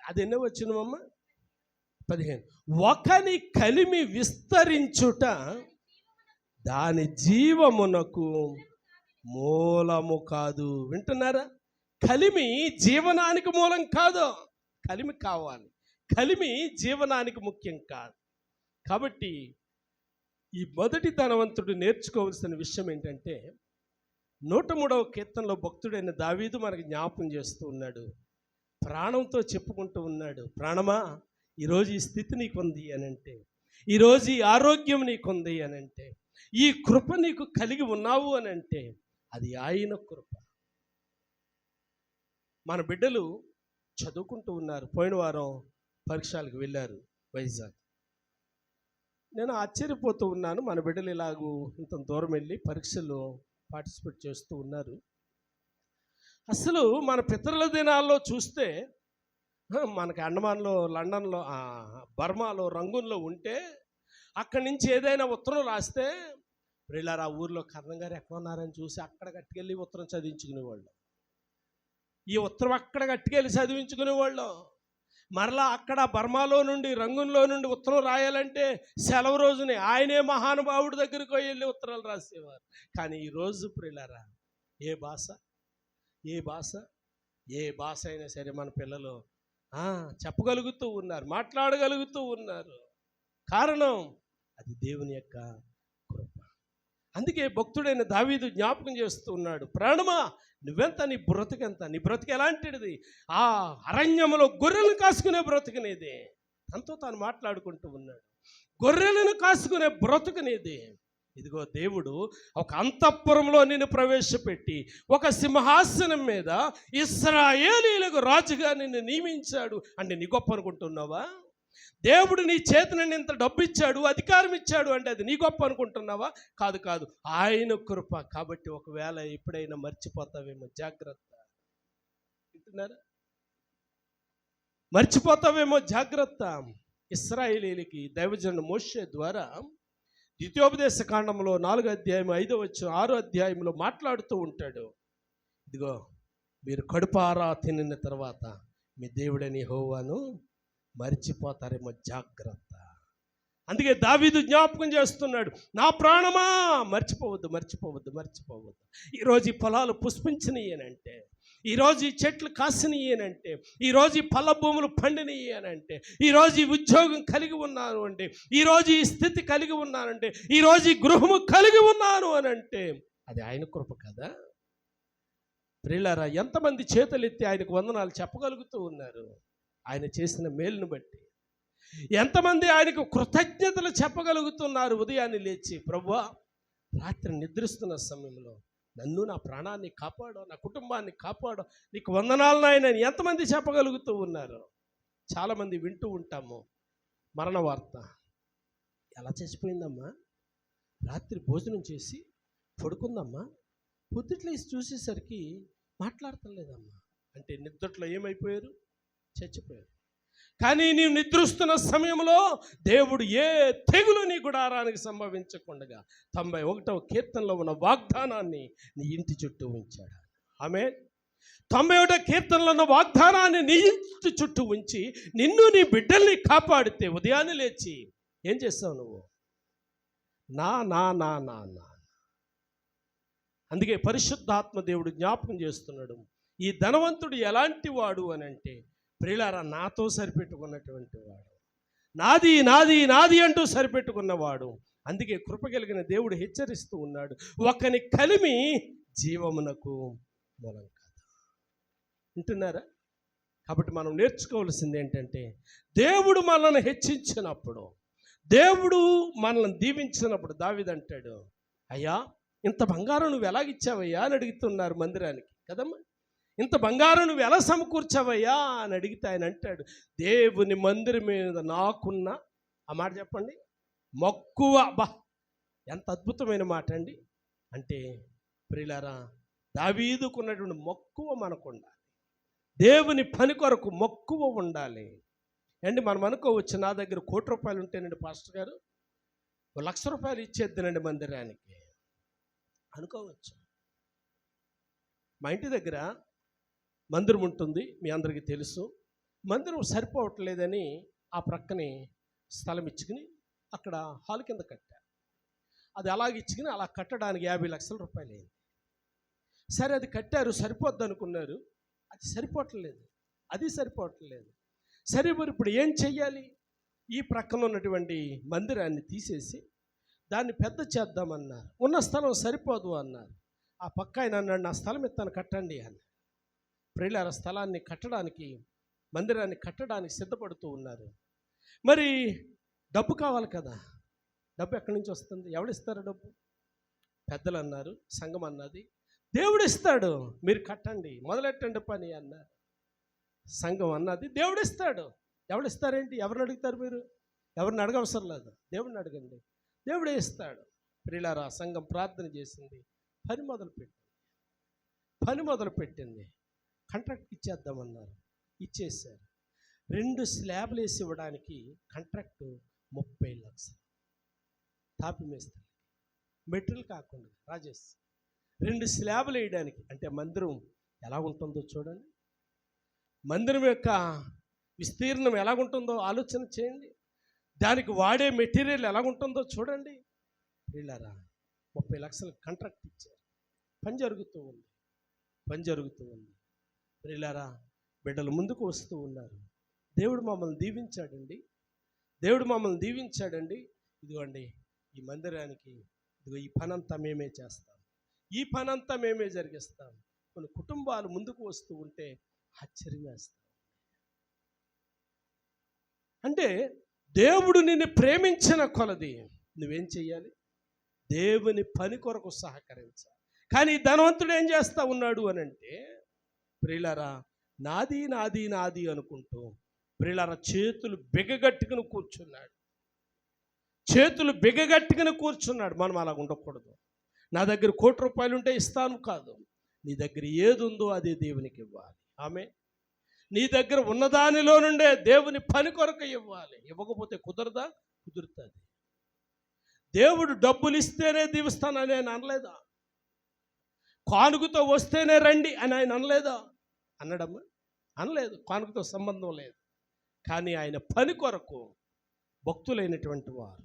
అది ఎన్నో వచ్చినమమ్మ 15. ఒకని కలిమి విస్తరించుట దాని జీవమునకు మూలము కాదు. వింటున్నారా? కలిమి జీవనానికి మూలం కాదు. కలిమి కావాలి, కలిమి జీవనానికి ముఖ్యం కాదు. కాబట్టి ఈ మొదటి ధనవంతుడు నేర్చుకోవాల్సిన విషయం ఏంటంటే 103వ కీర్తనలో భక్తుడైన దావీదు మనకి జ్ఞాపకం చేస్తూ ఉన్నాడు. ప్రాణంతో చెప్పుకుంటూ ఉన్నాడు, ప్రాణమా ఈరోజు ఈ స్థితి నీకుంది అని అంటే, ఈరోజు ఈ ఆరోగ్యం నీకుంది అని అంటే, ఈ కృప నీకు కలిగి ఉన్నావు అని అంటే అది ఆయన కృప. మన బిడ్డలు చదువుకుంటూ ఉన్నారు. పోయిన వారం పరీక్షలకు వెళ్ళారు వైజాగ్. నేను ఆశ్చర్యపోతూ ఉన్నాను, మన బిడ్డలు ఇలాగూ ఇంత దూరం వెళ్ళి పరీక్షల్లో పార్టిసిపేట్ చేస్తూ ఉన్నారు. అసలు మన పితరుల దినాల్లో చూస్తే మనకి అండమాన్లో, లండన్లో, బర్మాలో, రంగూన్లో ఉంటే అక్కడి నుంచి ఏదైనా ఉత్తరం రాస్తే వీళ్ళారు ఆ ఊర్లో కర్ణం గారు ఎక్కడ ఉన్నారని చూసి అక్కడ కట్టుకెళ్ళి ఉత్తరం చదివించుకునేవాళ్ళు. ఈ ఉత్తరం అక్కడ కట్టుకెళ్ళి చదివించుకునేవాళ్ళు. మరలా అక్కడ బర్మాలో నుండి, రంగూన్లో నుండి ఉత్తరం రాయాలంటే సెలవు రోజునే ఆయనే మహానుభావుడి దగ్గరికి వెళ్ళి ఉత్తరాలు రాసేవారు. కానీ ఈరోజు ప్రియులారా ఏ భాష అయినా సరే మన పిల్లలు చెప్పగలుగుతూ ఉన్నారు, మాట్లాడగలుగుతూ ఉన్నారు. కారణం అది దేవుని యొక్క కృప. అందుకే భక్తుడైన దావీదు జ్ఞాపకం చేస్తూ ఉన్నాడు, ప్రాణమా నువ్వెంత, నీ బ్రతుకెంత, నీ బ్రతుకు ఎలాంటిది? ఆ అరణ్యంలో గొర్రెలను కాసుకునే బ్రతుకునేది. తనతో తాను మాట్లాడుకుంటూ ఉన్నాడు, గొర్రెలను కాసుకునే బ్రతుకునేది. ఇదిగో దేవుడు ఒక అంతఃపురంలో నిన్ను ప్రవేశపెట్టి ఒక సింహాసనం మీద ఇశ్రాయేలీయులకు రాజుగా నిన్ను నియమించాడు అంటే నీ గొప్ప అనుకుంటున్నావా? దేవుడు నీ చేతిని ఇంత డబ్బు ఇచ్చాడు, అధికారం ఇచ్చాడు అంటే అది నీ గొప్ప అనుకుంటున్నావా? కాదు కాదు, ఆయన కృప. కాబట్టి ఒకవేళ ఎప్పుడైనా మర్చిపోతావేమో జాగ్రత్త. వింటున్నారా? మర్చిపోతావేమో జాగ్రత్త. ఇశ్రాయేలీయులకి దైవజనుడు మోషే ద్వారా ద్వితీయోపదేశ కాండంలో 4వ అధ్యాయం 5వ వచనం 6వ అధ్యాయంలో మాట్లాడుతూ ఉంటాడు. ఇదిగో మీరు కడుపారా తినిన తర్వాత మీ దేవుడని యెహోవాను మర్చిపోతారేమో జాగ్రత్త. అందుకే దావీదు జ్ఞాపకం చేస్తున్నాడు, నా ప్రాణమా మర్చిపోవద్దు. ఈరోజు ఈ పొలాలు పుష్పించినయ్యేనంటే, ఈరోజు ఈ చెట్లు కాసినయ్యేనంటే, ఈరోజు ఈ పళ్ళ భూములు పండినయ్యేనంటే, ఈరోజు ఈ ఉద్యోగం కలిగి ఉన్నాను అంటే, ఈరోజు ఈ స్థితి కలిగి ఉన్నానంటే, ఈరోజు ఈ గృహము కలిగి ఉన్నాను అని అంటే అది ఆయన కృప కదా. ప్రియులారా, ఎంతమంది చేతులెత్తి ఆయనకు వందనాలు చెప్పగలుగుతూ ఉన్నారు ఆయన చేసిన మేలును బట్టి? ఎంతమంది ఆయనకు కృతజ్ఞతలు చెప్పగలుగుతున్నారు ఉదయాన్నే లేచి? ప్రభువా, రాత్రి నిద్రిస్తున్న సమయంలో నన్ను, నా ప్రాణాన్ని కాపాడు, నా కుటుంబాన్ని కాపాడు, నీకు వందనాలు నాయన అని ఎంతమంది చెప్పగలుగుతూ ఉన్నారు? చాలామంది వింటూ ఉంటాము మరణ వార్త. ఎలా చచ్చిపోయిందమ్మా, రాత్రి భోజనం చేసి పడుకుందమ్మా, పొద్దుట్లో చూసేసరికి మాట్లాడతలేదమ్మా అంటే నిద్రలో ఏమైపోయారు? చచ్చిపోయారు. కానీ నీవు నిద్రిస్తున్న సమయంలో దేవుడు ఏ తెగులు నీ గుడారానికి సంభవించకుండా 91వ కీర్తనలో ఉన్న వాగ్దానాన్ని నీ ఇంటి చుట్టూ ఉంచాడు. ఆమేన్. 91వ కీర్తనలో ఉన్న వాగ్దానాన్ని నీ ఇంటి చుట్టూ ఉంచి నిన్ను, నీ బిడ్డల్ని కాపాడితే ఉదయాన్నే లేచి ఏం చేస్తావు నువ్వు? నా నా నా నా నా అందుకే పరిశుద్ధాత్మ దేవుడు జ్ఞాపకం చేస్తున్నాడు, ఈ ధనవంతుడు ఎలాంటి వాడు అని అంటే, ప్రియులారా, నాతో సరిపెట్టుకున్నటువంటి వాడు, నాది నాది నాది అంటూ సరిపెట్టుకున్నవాడు. అందుకే కృప కలిగిన దేవుడు హెచ్చరిస్తూ ఉన్నాడు, ఒకని కలిమి జీవమునకు మూలం కాదు. వింటున్నారా? కాబట్టి మనం నేర్చుకోవాల్సింది ఏంటంటే, దేవుడు మనల్ని హెచ్చించినప్పుడు, దేవుడు మనల్ని దీవించినప్పుడు దావీదు అంటాడు, అయ్యా ఇంత బంగారం నువ్వు ఎలాగిచ్చావయ్యా అని అడుగుతున్నారు మందిరానికి కదమ్మా. ఇంత బంగారం నువ్వు ఎలా సమకూర్చావయ్యా అని అడిగితే ఆయన అంటాడు, దేవుని మందిరం మీద నాకున్న, ఆ మాట చెప్పండి, మక్కువ. బా, ఎంత అద్భుతమైన మాట అండి. అంటే ప్రియులారా, దావీదుకున్నటువంటి మక్కువ మనకు ఉండాలి. దేవుని పని కొరకు మక్కువ ఉండాలి అండి. మనం అనుకోవచ్చు, నా దగ్గర ₹1,00,00,000 ఉంటేనండి పాస్టర్ గారు ₹1,00,000 ఇచ్చేద్దానండి మందిరానికి అనుకోవచ్చు. మా ఇంటి దగ్గర మందిరం ఉంటుంది, మీ అందరికీ తెలుసు. మందిరం సరిపోవట్లేదని ఆ ప్రక్కనే స్థలం ఇచ్చుకుని అక్కడ హాల్ కింద కట్టారు. అది అలాగే ఇచ్చుకుని అలా కట్టడానికి 50 లక్షల రూపాయలు అయింది. సరే అది కట్టారు, సరిపోద్ది అనుకున్నారు. అది సరిపోవట్లేదు, అది సరిపోవట్లేదు. సరే మరి ఇప్పుడు ఏం చెయ్యాలి? ఈ ప్రక్కన ఉన్నటువంటి మందిరాన్ని తీసేసి దాన్ని పెద్ద చేద్దామన్నారు. ఉన్న స్థలం సరిపోదు అన్నారు. ఆ పక్క ఆయన అన్నాడు, నా స్థలం ఇస్తాను కట్టండి అని. ప్రియులారా, స్థలాన్ని కట్టడానికి, మందిరాన్ని కట్టడానికి సిద్ధపడుతూ ఉన్నారు. మరి డబ్బు కావాలి కదా, డబ్బు ఎక్కడి నుంచి వస్తుంది? ఎవడిస్తారు డబ్బు? పెద్దలు అన్నారు, సంఘం అన్నది, దేవుడు ఇస్తాడు, మీరు కట్టండి, మొదలెట్టండి పని అన్నారు. సంఘం అన్నది, దేవుడు ఇస్తాడు. ఎవడిస్తారేంటి? ఎవరిని అడుగుతారు మీరు? ఎవరిని అడగవసరం లేదు, దేవుడిని అడగండి, దేవుడే ఇస్తాడు. ప్రియులారా, సంఘం ప్రార్థన చేసింది, పని మొదలుపెట్టింది. కాంట్రాక్ట్ ఇచ్చేద్దామన్నారు, ఇచ్చేసారు. 2 స్లాబ్లు వేసి ఇవ్వడానికి కాంట్రాక్టు 30 లక్షలు. తాపి మేస్త్రి, మెటీరియల్ కాకుండా రాజేష్ 2 స్లాబ్లు వేయడానికి. అంటే మందిరం ఎలా ఉంటుందో చూడండి, మందిరం యొక్క విస్తీర్ణం ఎలాగుంటుందో ఆలోచన చేయండి, దానికి వాడే మెటీరియల్ ఎలాగుంటుందో చూడండి. వీళ్ళారా 30 లక్షలు కాంట్రాక్ట్ ఇచ్చారు. పని జరుగుతూ ఉంది. వీళ్ళారా, బిడ్డలు ముందుకు వస్తూ ఉన్నారు. దేవుడు మమ్మల్ని దీవించాడండి. ఇదిగోండి, ఈ మందిరానికి ఇదిగో ఈ పనంతా మేమే చేస్తాం, ఈ పనంతా మేమే జరిగిస్తాం. కొన్ని కుటుంబాలు ముందుకు వస్తూ ఉంటే ఆశ్చర్యం వేస్తాం. అంటే దేవుడు నిన్ను ప్రేమించిన కొలది నువ్వేం చెయ్యాలి? దేవుని పని కొరకు సహకరించాలి. కానీ ధనవంతుడు ఏం చేస్తా ఉన్నాడు అని అంటే, ప్రియులారా, నాది నాది నాది అనుకుంటూ ప్రియులారా చేతులు బిగగట్టుకుని కూర్చున్నాడు. మనం అలా ఉండకూడదు. నా దగ్గర ₹1,00,00,000 ఉంటే ఇస్తాను కాదు, నీ దగ్గర ఏది ఉందో అదే దేవునికి ఇవ్వాలి. ఆమేన్. నీ దగ్గర ఉన్నదానిలో నుండే దేవుని పని కొరకు ఇవ్వాలి. ఇవ్వకపోతే కుదురుతుంది. దేవుడు డబ్బులు ఇస్తేనే దీవిస్తానని ఆయన అనలేదా? కానుకతో వస్తేనే రండి అని ఆయన అనలేదా? అన్నడమ్మా? అనలేదు. కానుకతో సంబంధం లేదు. కానీ ఆయన పని కొరకు భక్తులైనటువంటి వారు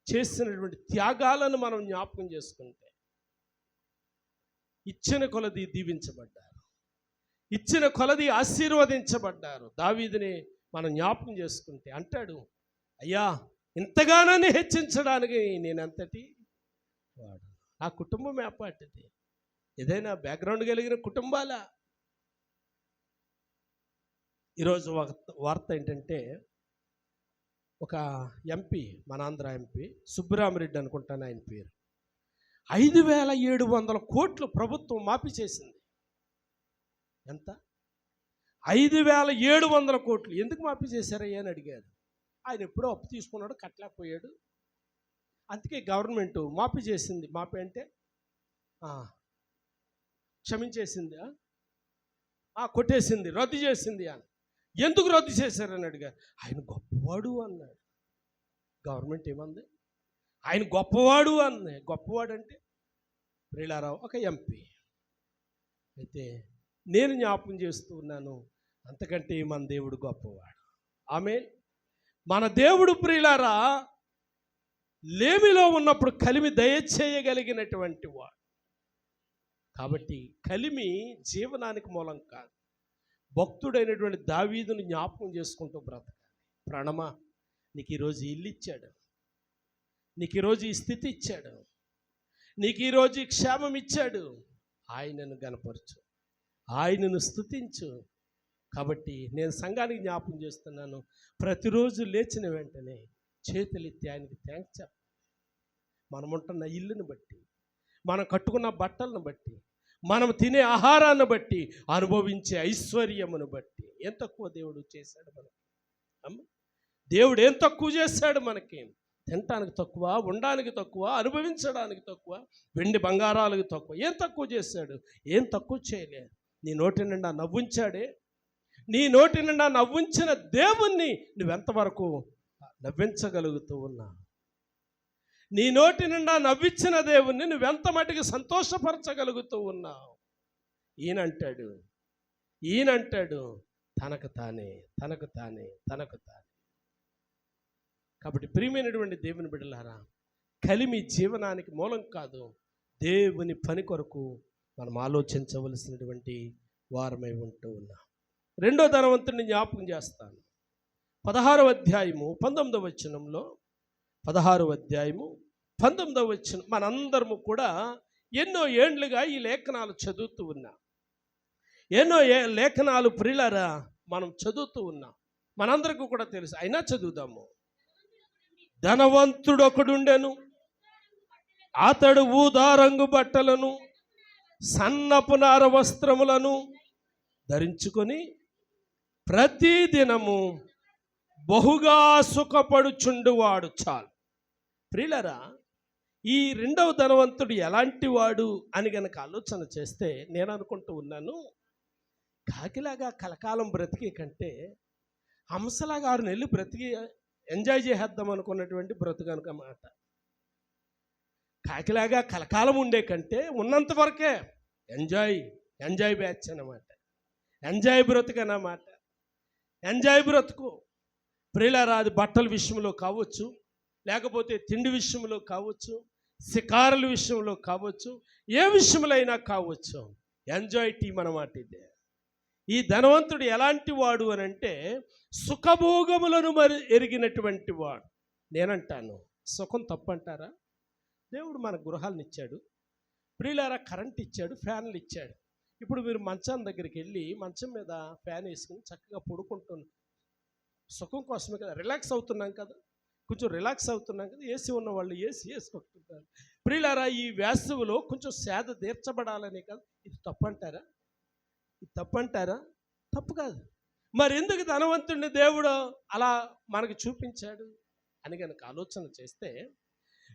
చేసినటువంటి త్యాగాలను మనం జ్ఞాపకం చేసుకుంటే ఇచ్చిన కొలది దీవించబడ్డారు, ఇచ్చిన కొలది ఆశీర్వదించబడ్డారు. దావీదుని మనం జ్ఞాపకం చేసుకుంటే అంటాడు, అయ్యా ఇంతగానని హెచ్చించడానికి నేనెంతటి వాడు. ఆ కుటుంబం ఏపాటిది? ఏదైనా బ్యాక్గ్రౌండ్ కలిగిన కుటుంబాలా? ఈరోజు వార్త ఏంటంటే, ఒక ఎంపీ, మన ఆంధ్ర ఎంపీ సుబ్బరామిరెడ్డి అనుకుంటాను ఆయన పేరు, 5,700 కోట్లు ప్రభుత్వం మాఫీ చేసింది. ఎంత? 5,700 కోట్లు. ఎందుకు మాఫీ చేశారయ్యా అని అడిగారు. ఆయన ఎప్పుడో అప్పు తీసుకున్నాడు, కట్టలేకపోయాడు, అందుకే గవర్నమెంట్ మాఫీ చేసింది. మాఫీ అంటే క్షమించేసింది, కొట్టేసింది, రద్దు చేసింది అని. ఎందుకు రద్దు చేశారని అడిగారు. ఆయన గొప్పవాడు అన్నాడు. గవర్నమెంట్ ఏమంది? ఆయన గొప్పవాడు అంది. గొప్పవాడు అంటే ప్రియులారావు ఒక ఎంపీ. అయితే నేను జ్ఞాపకం చేస్తూ ఉన్నాను, అంతకంటే మన దేవుడు గొప్పవాడు. ఆమేన్. మన దేవుడు ప్రియులారా లేమిలో ఉన్నప్పుడు కలిమి దయచేయగలిగినటువంటి వాడు. కాబట్టి కలిమి జీవనానికి మూలం కాదు. భక్తుడైనటువంటి దావీదును జ్ఞాపకం చేసుకుంటూ బ్రతకాలి. ప్రాణమా, నీకు ఈరోజు ఇల్లు ఇచ్చాడు, నీకు ఈరోజు ఈ స్థితి ఇచ్చాడు, నీకు ఈరోజు ఈ క్షేమం ఇచ్చాడు. ఆయనను గనపరచు, ఆయనను స్తుతించు. కాబట్టి నేను సంఘానికి జ్ఞాపకం చేస్తున్నాను, ప్రతిరోజు లేచిన వెంటనే చేతులెత్తి ఆయనకి థ్యాంక్స్ చెప్పాలి. మనం ఉంటున్న ఇల్లుని బట్టి, మనం కట్టుకున్న బట్టలను బట్టి, మనం తినే ఆహారాన్ని బట్టి, అనుభవించే ఐశ్వర్యమును బట్టి. ఏం తక్కువ దేవుడు చేశాడు మనకి? దేవుడు ఏం తక్కువ చేశాడు మనకి? తినటానికి తక్కువ, ఉండడానికి తక్కువ, అనుభవించడానికి తక్కువ, వెండి బంగారాలకు తక్కువ. ఏం తక్కువ చేశాడు? ఏం తక్కువ చేయలేదు. నీ నోటి నిండా నవ్వుంచాడే. నీ నోటి నిండా నవ్వుంచిన దేవుణ్ణి నువ్వెంతవరకు నవ్వించగలుగుతూ ఉన్నావు? నీ నోటి నిండా నవ్వించిన దేవుణ్ణి నువ్వెంత మటుకు సంతోషపరచగలుగుతూ ఉన్నావు? ఈయనంటాడు తనకు తానే తనకు తానే తనకు తానే. కాబట్టి ప్రియమైనటువంటి దేవుని బిడ్డలారా, కలిమి జీవనానికి మూలం కాదు. దేవుని పని కొరకు మనం ఆలోచించవలసినటువంటి వారమై ఉంటూ ఉన్నాం. రెండో ధనవంతుడిని జ్ఞాపకం చేస్తాను. 16వ అధ్యాయము 19వ వచనంలో, 16వ అధ్యాయము 19వ వచనం. మనందరము కూడా ఎన్నో ఏండ్లుగా ఈ లేఖనాలు చదువుతూ ఉన్నాం. ఎన్నో లేఖనాలు ప్రియులారా మనం చదువుతూ ఉన్నాం. మనందరికీ కూడా తెలుసు, అయినా చదువుదాము. ధనవంతుడు ఒకడుండెను, అతడు ఊదా రంగు బట్టలను సన్నపు నార వస్త్రములను ధరించుకొని ప్రతిదినము బహుగా సుఖపడుచుండువాడు. చాలు ప్రియులరా, ఈ రెండవ ధనవంతుడు ఎలాంటి వాడు అని గనక ఆలోచన చేస్తే నేను అనుకుంటూ ఉన్నాను, కాకిలాగా కలకాలం బ్రతికే కంటే హంసలాగా 6 నెలలు బ్రతికి ఎంజాయ్ చేసేద్దాం అనుకున్నటువంటి బ్రతుకు అన్నమాట. కాకిలాగా కలకాలం ఉండే కంటే ఉన్నంత వరకే ఎంజాయ్ బ్యాచ్ అన్నమాట. ఎంజాయ్ బ్రతుకు అన్నమాట. ఎంజాయ్ బ్రతుకు ప్రియులారా, అది బట్టల విషయంలో కావచ్చు, లేకపోతే తిండి విషయంలో కావచ్చు, షికారుల విషయంలో కావచ్చు, ఏ విషయంలో అయినా కావచ్చు. ఎంజాయ్ టీం అన్నమాట ఇదే. ఈ ధనవంతుడు ఎలాంటి వాడు అని అంటే సుఖభోగములను మరి ఎరిగినటువంటి వాడు. నేనంటాను, సుఖం తప్పంటారా? దేవుడు మన గృహాలను ఇచ్చాడు ప్రియులారా, కరెంట్ ఇచ్చాడు, ఫ్యాన్లు ఇచ్చాడు. ఇప్పుడు మీరు మంచం దగ్గరికి వెళ్ళి మంచం మీద ఫ్యాన్ వేసుకుని చక్కగా పడుకుంటున్నాం. సుఖం కోసమే కదా, రిలాక్స్ అవుతున్నాం కదా, కొంచెం రిలాక్స్ అవుతున్నాం కదా. ఏసీ ఉన్న వాళ్ళు ఏసీ వేసుకుంటున్నారు. ప్రియులారా, ఈ వేసవిలో కొంచెం సేద తీర్చబడాలనే కదా. ఇది తప్పంటారా? ఇది తప్పంటారా? తప్పు కాదు. మరి ఎందుకు ధనవంతుడిని దేవుడు అలా మనకు చూపించాడు అని కనుక ఆలోచన చేస్తే,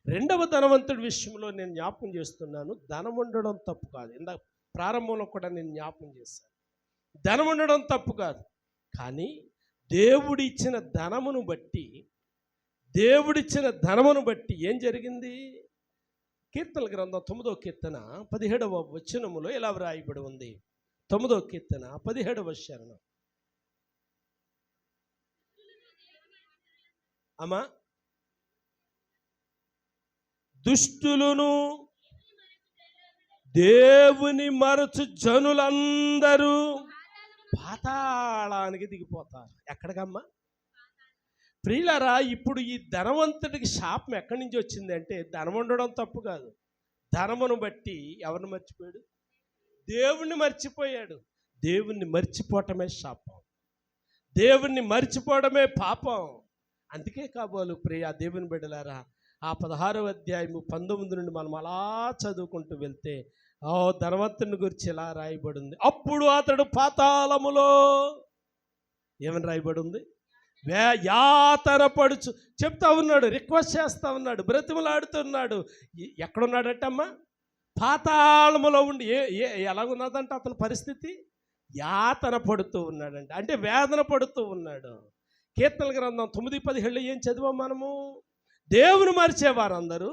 రెండవ ధనవంతుడి విషయంలో నేను జ్ఞాపకం చేస్తున్నాను, ధనం ఉండడం తప్పు కాదు. ఇందాక ప్రారంభంలో కూడా నేను జ్ఞాపకం చేశాను, ధనం ఉండడం తప్పు కాదు. కానీ దేవుడిచ్చిన ధనమును బట్టి ఏం జరిగింది? కీర్తనల గ్రంథం 9వ కీర్తన 17వ వచనములో ఇలా వ్రాయబడి ఉంది. 9వ కీర్తన 17వ శరణం. అమ్మా, దుష్టులను దేవుని మరచు జనులందరూ పాతాళానికి దిగిపోతారు. ఎక్కడికమ్మా? ప్రియులారా, ఇప్పుడు ఈ ధనవంతుడికి శాపం ఎక్కడి నుంచి వచ్చింది అంటే, ధనం ఉండడం తప్పు కాదు. ధనమును బట్టి ఎవరిని మర్చిపోయాడు? దేవుణ్ణి మర్చిపోయాడు. దేవుణ్ణి మర్చిపోవటమే శాపం, దేవుణ్ణి మర్చిపోవడమే పాపం. అందుకే కాబోలు ప్రియ దేవుని బిడ్డలారా, ఆ 16వ అధ్యాయము 19 నుండి మనం అలా చదువుకుంటూ వెళ్తే ధనవంతుని గురించి ఇలా రాయబడి ఉంది. అప్పుడు అతడు పాతాళములో ఏమని రాయబడి ఉంది? యాతన పడుచు చెప్తా ఉన్నాడు, రిక్వెస్ట్ చేస్తా ఉన్నాడు, బ్రతిమలాడుతున్నాడు. ఎక్కడున్నాడటమ్మా? పాతాళములో ఉండి. ఎలాగున్నదంటే అతని పరిస్థితి? యాతన పడుతూ ఉన్నాడంట, అంటే వేదన పడుతూ ఉన్నాడు. కీర్తనల గ్రంథం 9:17 ఏం చదివాం మనము? దేవుని మరిచేవారందరూ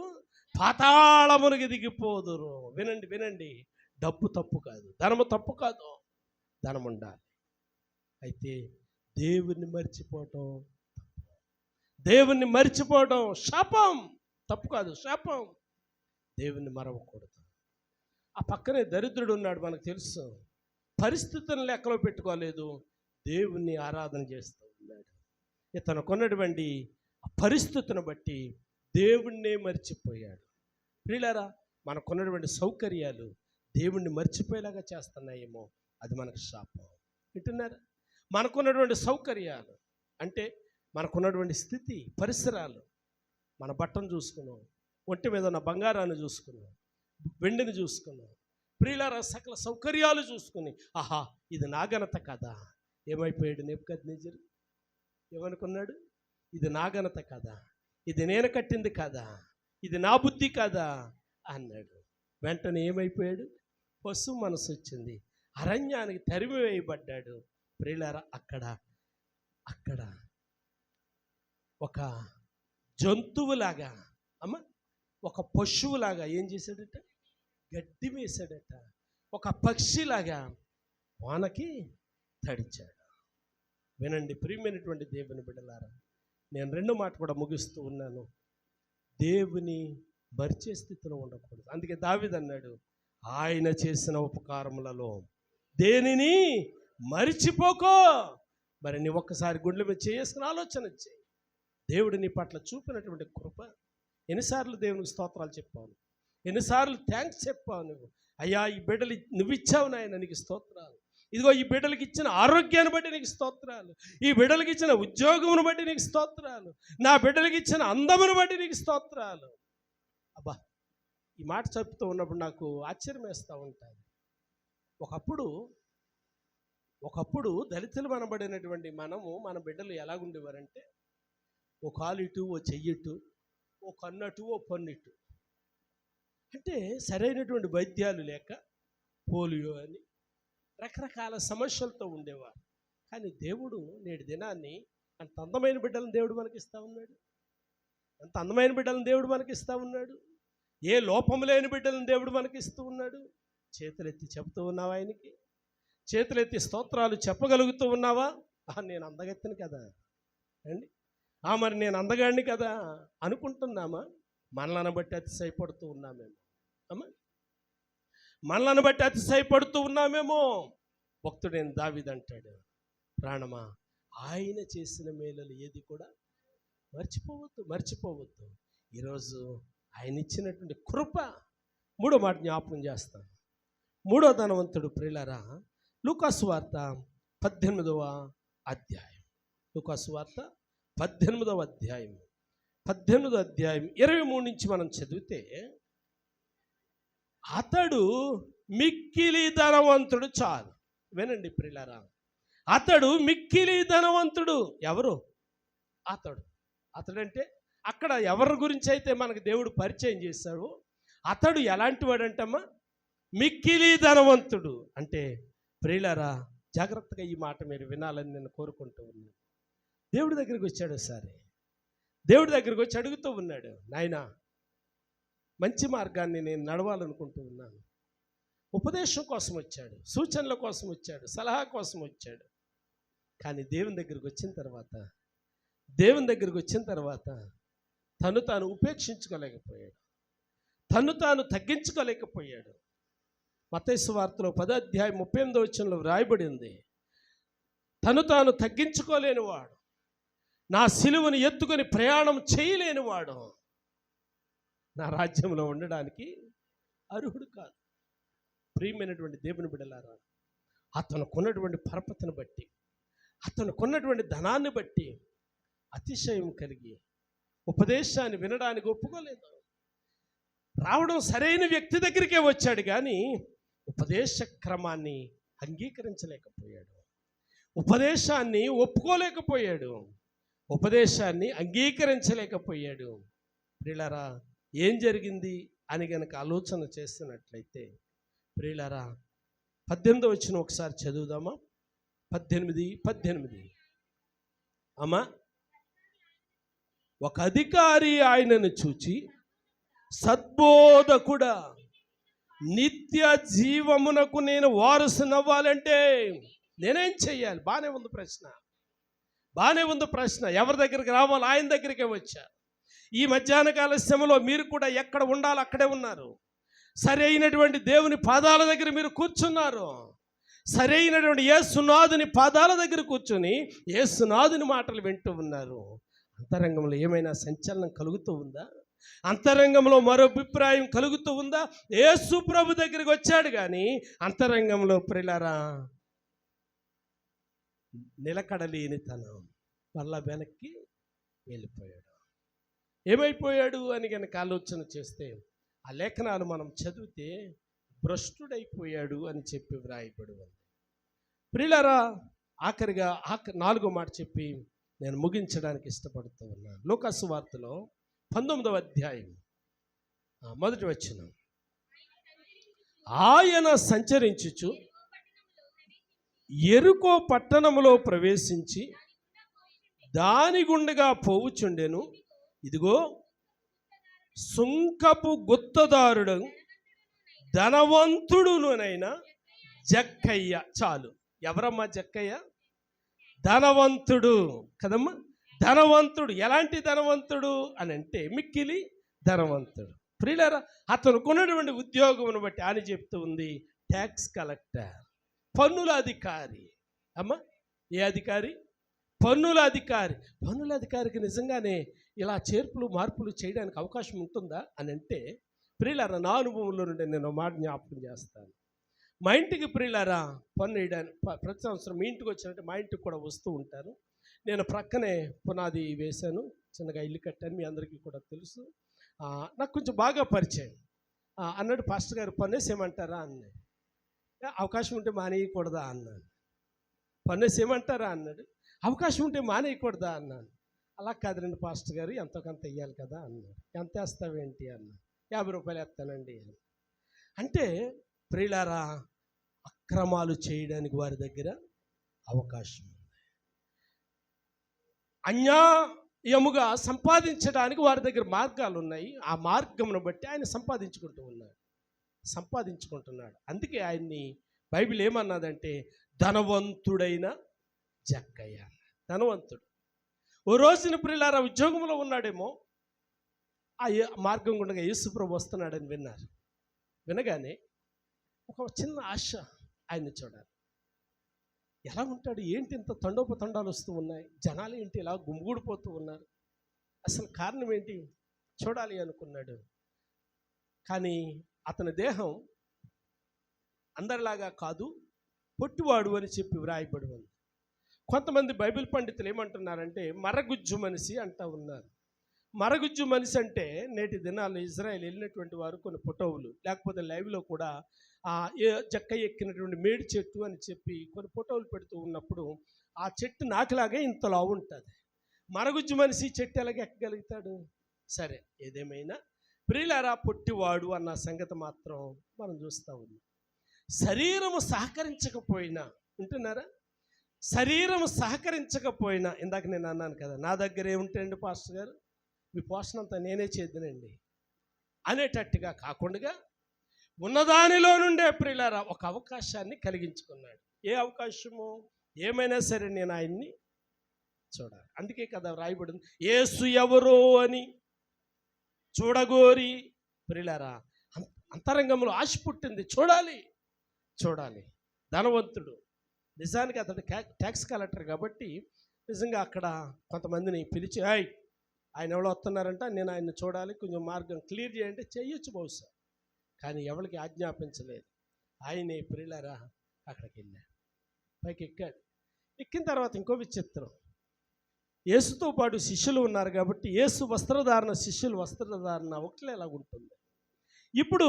పాతాళమునికి దిగిపోదురు. వినండి, డబ్బు తప్పు కాదు, ధనము తప్పు కాదు, ధనం ఉండాలి. అయితే దేవుణ్ణి మర్చిపోవటం శాపం. తప్పు కాదు, శాపం. దేవుణ్ణి మరవకూడదు. ఆ పక్కనే దరిద్రుడు ఉన్నాడు, మనకు తెలుసు. పరిస్థితులను లెక్కలో పెట్టుకోలేదు, దేవుణ్ణి ఆరాధన చేస్తూ ఉన్నాడు. ఇతనుకున్నటువంటి పరిస్థితిని బట్టి దేవుణ్ణే మర్చిపోయాడు. ప్రియులారా, మనకున్నటువంటి సౌకర్యాలు దేవుణ్ణి మర్చిపోయేలాగా చేస్తున్నాయేమో, అది మనకు శాపం. వింటున్నారా? మనకున్నటువంటి సౌకర్యాలు అంటే మనకున్నటువంటి స్థితి, పరిసరాలు, మన బట్టను చూసుకున్నాం, ఒంటి మీద ఉన్న బంగారాన్ని చూసుకున్నాం, వెండిని చూసుకున్నాం. ప్రియులారా, సకల సౌకర్యాలు చూసుకుని ఆహా ఇది నా ఘనత కదా. ఏమైపోయాడు నెబుకద్నెజరు? ఏమనుకున్నాడు? ఇది నా ఘనత కదా, ఇది నేను కట్టింది కదా, ఇది నా బుద్ధి కదా అన్నాడు. వెంటనే ఏమైపోయాడు? పశువు మనసు వచ్చింది, అరణ్యానికి తరిమి వేయబడ్డాడు. ప్రియులారా, అక్కడ ఒక జంతువులాగా ఒక పశువులాగా ఏం చేశాడట? గడ్డి వేశాడట. ఒక పక్షిలాగా వానకి తడిచాడు. వినండి ప్రియమైనటువంటి దేవుని బిడ్డలారా, నేను రెండో మాట కూడా ముగిస్తూ ఉన్నాను. దేవుని మరిచే స్థితిలో ఉండకూడదు. అందుకే దావీదు అన్నాడు, ఆయన చేసిన ఉపకారములలో దేనిని మరిచిపోకో. మరి నీ ఒక్కసారి గుండెల మీద చేసుకుని ఆలోచన చేయి. దేవుడు నీ పట్ల చూపినటువంటి కృప, ఎన్నిసార్లు దేవునికి స్తోత్రాలు చెప్పావు, ఎన్నిసార్లు థ్యాంక్స్ చెప్పావు నువ్వు. అయ్యా ఈ బిడ్డలు నువ్వు ఇచ్చావు నాయన, నీకు స్తోత్రాలు. ఇదిగో ఈ బిడ్డలకి ఇచ్చిన ఆరోగ్యాన్ని బట్టి నీకు స్తోత్రాలు, ఈ బిడ్డలకి ఇచ్చిన ఉద్యోగమును బట్టి నీకు స్తోత్రాలు, నా బిడ్డలకి ఇచ్చిన అందమును బట్టి నీకు స్తోత్రాలు. అబ్బా, ఈ మాట చెప్తూ ఉన్నప్పుడు నాకు ఆశ్చర్యం వేస్తూ ఉంటుంది. ఒకప్పుడు దళితులు మనబడినటువంటి మన బిడ్డలు ఎలాగుండేవారంటే, ఓ కాలు ఇటు, ఓ చెయ్యిటు, ఓ కన్నటు, ఓ పన్నిటు. అంటే సరైనటువంటి వైద్యాలు లేక పోలియో అని రకరకాల సమస్యలతో ఉండేవారు. కానీ దేవుడు నేటి దినాన్ని అంత అందమైన బిడ్డలను దేవుడు మనకి ఇస్తూ ఉన్నాడు. అంత అందమైన బిడ్డలను దేవుడు మనకి ఇస్తూ ఉన్నాడు. ఏ లోపం లేని బిడ్డలను దేవుడు మనకి ఇస్తూ ఉన్నాడు. చేతులెత్తి చెబుతూ ఉన్నావా ఆయనకి? చేతులెత్తి స్తోత్రాలు చెప్పగలుగుతూ ఉన్నావా? నేను అందగెత్తను కదా అండి, మరి నేను అందగాడిని కదా అనుకుంటున్నామా? మనలను బట్టి అతిశయపడుతూ ఉన్నామేమో అమ్మా, మనలను బట్టి అతిశయపడుతూ ఉన్నామేమో. భక్తుడైన దావీదు అంటాడు, ప్రాణమా ఆయన చేసిన మేలులు ఏది కూడా మర్చిపోవద్దు. ఈరోజు ఆయన ఇచ్చినటువంటి కృప. మూడో మాట జ్ఞాపకం చేస్తాను. మూడో ధనవంతుడు ప్రియులారా, లూకాసు వార్త 18వ అధ్యాయం. లూకాసు వార్త 18వ అధ్యాయం 23 నుంచి మనం చదివితే, అతడు మిక్కిలి ధనవంతుడు. చాలు వినండి ప్రియులారా, అతడు మిక్కిలి ధనవంతుడు. ఎవరు అతడంటే అక్కడ ఎవరి గురించి అయితే మనకు దేవుడు పరిచయం చేశాడు, అతడు ఎలాంటి వాడంటమ్మా? మిక్కిలి ధనవంతుడు. అంటే ప్రియులారా, జాగ్రత్తగా ఈ మాట మీరు వినాలని నేను కోరుకుంటూ ఉన్నాను. దేవుడి దగ్గరికి వచ్చాడు. సరే, దేవుడి దగ్గరికి వచ్చి అడుగుతూ ఉన్నాడు, నాయనా మంచి మార్గాన్ని నేను నడవాలనుకుంటూ ఉన్నాను. ఉపదేశం కోసం వచ్చాడు, సూచనల కోసం వచ్చాడు, సలహా కోసం వచ్చాడు. కానీ దేవుని దగ్గరికి వచ్చిన తర్వాత తను తాను ఉపేక్షించుకోలేకపోయాడు, తను తాను తగ్గించుకోలేకపోయాడు. మత్తయి సువార్తలో 10వ అధ్యాయం 38వ వచనంలో వ్రాయబడి ఉంది, తను తాను తగ్గించుకోలేనివాడు, నా సిలువను ఎత్తుకొని ప్రయాణం చేయలేనివాడు నా రాజ్యంలో ఉండడానికి అర్హుడు కాదు. ప్రియమైనటువంటి దేవుని బిడ్డలారా, అతనుకున్నటువంటి పరపతిని బట్టి, అతనుకున్నటువంటి ధనాన్ని బట్టి అతిశయం కలిగి ఉపదేశాన్ని వినడానికి ఒప్పుకోలేదు. రావడం సరైన వ్యక్తి దగ్గరికే వచ్చాడు, కానీ ఉపదేశ క్రమాన్ని అంగీకరించలేకపోయాడు, ఉపదేశాన్ని ఒప్పుకోలేకపోయాడు, ఉపదేశాన్ని అంగీకరించలేకపోయాడు. ప్రియులారా, ఏం జరిగింది అని కనుక ఆలోచన చేస్తున్నట్లయితే, ప్రియులారా 18వ వచనం ఒకసారి చదువుదామా? 18 అమ్మా, ఒక అధికారి ఆయనను చూచి, సద్బోధకుడా, నిత్య జీవమునకు నేను వారసునవ్వాలంటే నేనేం చెయ్యాలి? బాగానే ఉంది ప్రశ్న. ఎవరి దగ్గరికి రావాలో ఆయన దగ్గరికే వచ్చా. ఈ మధ్యాహ్న కాల శ్రమలో మీరు కూడా ఎక్కడ ఉండాలో అక్కడే ఉన్నారు. సరైనటువంటి దేవుని పాదాల దగ్గర మీరు కూర్చున్నారు. సరైనటువంటి యేసునాథుని పాదాల దగ్గర కూర్చొని యేసునాథుని మాటలు వింటూ ఉన్నారు. అంతరంగంలో ఏమైనా సంచలనం కలుగుతూ ఉందా? అంతరంగంలో మరో అభిప్రాయం కలుగుతూ ఉందా? యేసు ప్రభు దగ్గరికి వచ్చాడు, కానీ అంతరంగంలో ప్రియులారా నిలకడలేనితనం వల్ల వెనక్కి వెళ్ళిపోయాడు. ఏమైపోయాడు అని కనుక ఆలోచన చేస్తే, ఆ లేఖనాలు మనం చదివితే భ్రష్టుడైపోయాడు అని చెప్పి వ్రాయబడి ఉంది. ప్రియులారా, ఆఖరిగా 4వ మాట చెప్పి నేను ముగించడానికి ఇష్టపడుతూ ఉన్నాను. లూకాసు వార్తలో 19వ అధ్యాయం 1వ వచనం, ఆయన సంచరించుచు యెరికో పట్టణములో ప్రవేశించి దాని గుండగా పోవుచుండెను. ఇదిగో సుంకపు గుత్తదారుడు ధనవంతుడునైనా జక్కయ్య. చాలు, ఎవరమ్మా జక్కయ్య? ధనవంతుడు కదమ్మా. ధనవంతుడు ఎలాంటి ధనవంతుడు అని అంటే మిక్కిలి ధనవంతుడు. ప్రియులారా, అతను కొన్నటువంటి ఉద్యోగమును బట్టి ఆయన చెప్తూ ఉంది ట్యాక్స్ కలెక్టర్, పన్నుల అధికారి. అమ్మా, ఏ అధికారి? పన్నుల అధికారి. పన్నుల అధికారికి నిజంగానే ఇలా చేర్పులు మార్పులు చేయడానికి అవకాశం ఉంటుందా అని అంటే, ప్రియులారా, నా అనుభవంలో నుండి నేను మాట జ్ఞాపకం చేస్తాను. మా ఇంటికి ప్రియులారా పన్ను వేయడానికి ప్రతి సంవత్సరం మీ ఇంటికి వచ్చినట్టు మా ఇంటికి కూడా వస్తూ ఉంటాను. నేను ప్రక్కనే పునాది వేశాను, చిన్నగా ఇల్లు కట్టాను, మీ అందరికీ కూడా తెలుసు. నాకు కొంచెం బాగా పరిచయం. అన్నాడు, పాస్టర్ గారు పన్నేసేయమంటారా అన్నాడు. అవకాశం ఉంటే మానేయకూడదా అన్నాను. పన్నేసేయమంటారా అన్నాడు. అవకాశం ఉంటే మానేయకూడదా అన్నాను. అలా కాదురండి పాస్టర్ గారు, ఎంతో కొంత వెయ్యాలి కదా అన్నాడు. ఎంత వేస్తావేంటి అన్నాను. 50 రూపాయలు వేస్తానండి అని. అంటే ప్రియులారా, అక్రమాలు చేయడానికి వారి దగ్గర అవకాశం ఉంది. అన్యాయముగా సంపాదించడానికి వారి దగ్గర మార్గాలు ఉన్నాయి. ఆ మార్గమును బట్టి ఆయన సంపాదించుకుంటున్నాడు. అందుకే ఆయన్ని బైబిల్ ఏమన్నదంటే ధనవంతుడైన జక్కయ్య. ధనవంతుడు. ఓ రోజున ప్రియులారా ఉద్యోగంలో ఉన్నాడేమో, ఆ మార్గం గుండా యేసుప్రభు వస్తున్నాడని విన్నారు. వినగానే ఒక చిన్న ఆశ ఆయన్ని చూడాలి. ఎలా ఉంటాడు, ఏంటి ఇంత తండోపతండాలు వస్తూ ఉన్నాయి, జనాలు ఏంటి ఇలా గుమిగూడిపోతూ ఉన్నారు, అసలు కారణం ఏంటి చూడాలి అనుకున్నాడు. కానీ అతని దేహం అందరిలాగా కాదు, పొట్టివాడు అని చెప్పి వ్రాయబడి ఉంది. కొంతమంది బైబిల్ పండితులు ఏమంటున్నారంటే మరగుజ్జు మనిషి అంటూ ఉన్నారు. మరగుజ్జు మనిషి అంటే నేటి దినాల్లో ఇజ్రాయెల్ వెళ్ళినటువంటి వారు కొన్ని ఫోటోలు, లేకపోతే లైవ్లో కూడా జక్క ఎక్కినటువంటి మేడి చెట్టు అని చెప్పి కొన్ని ఫోటోలు పెడుతూ ఉన్నప్పుడు ఆ చెట్టు నాకులాగే ఇంతలా ఉంటుంది. మరగుజ్జు మనిషి చెట్టు ఎలాగ ఎక్కగలుగుతాడు? సరే, ఏదేమైనా ప్రియులారా, పొట్టివాడు అన్న సంగతి మాత్రం మనం చూస్తూ ఉన్నాం. శరీరము సహకరించకపోయినా, వింటున్నారా, శరీరము సహకరించకపోయినా, ఇందాక నేను అన్నాను కదా, నా దగ్గర ఏముంటాయండి పాస్టర్ గారు, మీ పోషణ అంతా నేనే చేద్దునండి అనేటట్టుగా కాకుండా ఉన్నదానిలో నుండే ప్రియులారా ఒక అవకాశాన్ని కలిగించుకున్నాడు. ఏ అవకాశము? ఏమైనా సరే నేను ఆయన్ని చూడాలి. అందుకే కదా రాయబడింది, యేసు ఎవరో అని చూడగోరి ప్రియులారా అంతరంగంలో ఆశ పుట్టింది. చూడాలి. ధనవంతుడు, నిజానికి అతడు ట్యాక్స్ కలెక్టర్ కాబట్టి నిజంగా అక్కడ కొంతమందిని పిలిచి, ఆయన ఎవరో వస్తున్నారంట, నేను ఆయన్ని చూడాలి, కొంచెం మార్గం క్లియర్ చేయంటే చేయొచ్చు బహుశా. కానీ ఎవరికి ఆజ్ఞాపించలేదు. ఆయనే ప్రియులారా అక్కడికి వెళ్ళాడు, పైకి ఎక్కాడు. ఎక్కిన తర్వాత ఇంకో విచిత్రం, యేసుతో పాటు శిష్యులు ఉన్నారు కాబట్టి యేసు వస్త్రధారణ, శిష్యుల వస్త్రధారణ ఒకటిలా ఉంటుంది. ఇప్పుడు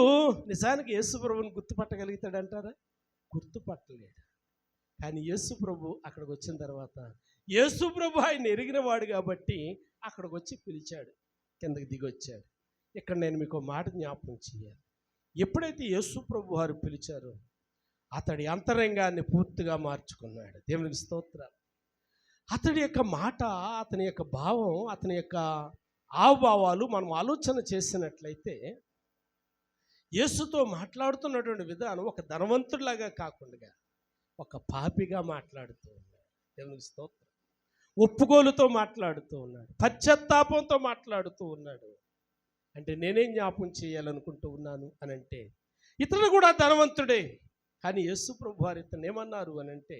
నిజానికి యేసు ప్రభువుని గుర్తుపట్టగలుగుతాడంటారా? గుర్తుపట్టలేడు. కానీ యేసు ప్రభు అక్కడికి వచ్చిన తర్వాత యేసు ప్రభు ఆయన ఎరిగిన వాడు కాబట్టి అక్కడికి వచ్చి పిలిచాడు, కిందకి దిగి వచ్చాడు. ఇక్కడ నేను మీకు మాట జ్ఞాపకం చేయాలి. ఎప్పుడైతే యేసు ప్రభు వారు పిలిచారో అతడి అంతరంగాన్ని పూర్తిగా మార్చుకున్నాడు. దేవునికి స్తోత్రం. అతడి యొక్క మాట, అతని యొక్క భావం, అతని యొక్క హావభావాలు మనం ఆలోచన చేసినట్లయితే యేసుతో మాట్లాడుతున్నటువంటి విధానం ఒక ధనవంతుడిలాగా కాకుండా ఒక పాపిగా మాట్లాడుతూ ఉన్నాడు. దేవునికి స్తోత్రం. ఒప్పుకోలుతో మాట్లాడుతూ ఉన్నాడు, పశ్చాత్తాపంతో మాట్లాడుతూ ఉన్నాడు. అంటే నేనేం జ్ఞాపకం చేయాలనుకుంటూ ఉన్నాను అని అంటే, ఇతను కూడా ధనవంతుడే, కానీ యేసు ప్రభు వారు ఇతను ఏమన్నారు అని అంటే,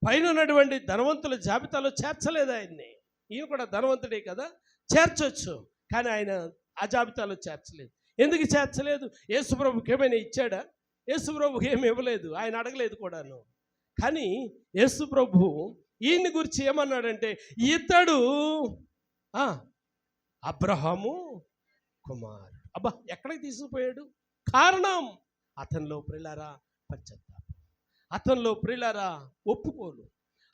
పైన ఉన్నటువంటి ధనవంతుల జాబితాలో చేర్చలేదు ఆయన్ని. ఈయన కూడా ధనవంతుడే కదా, చేర్చొచ్చు, కానీ ఆయన ఆ జాబితాలో చేర్చలేదు. ఎందుకు చేర్చలేదు? యేసు ప్రభుకి ఏమైనా ఇచ్చాడా? యేసు ప్రభుకి ఏమి ఇవ్వలేదు, ఆయన అడగలేదు కూడాను. కానీ యేసు ప్రభు ఈయన్ని గురించి ఏమన్నాడంటే, ఇతడు అబ్రహాము కుమారుడు. అబ్బా, ఎక్కడికి తీసుకుపోయాడు? కారణం అతనిలో ప్రియులారా పశ్చాత్తాపం, అతనిలో ప్రియులారా ఒప్పుకోలు,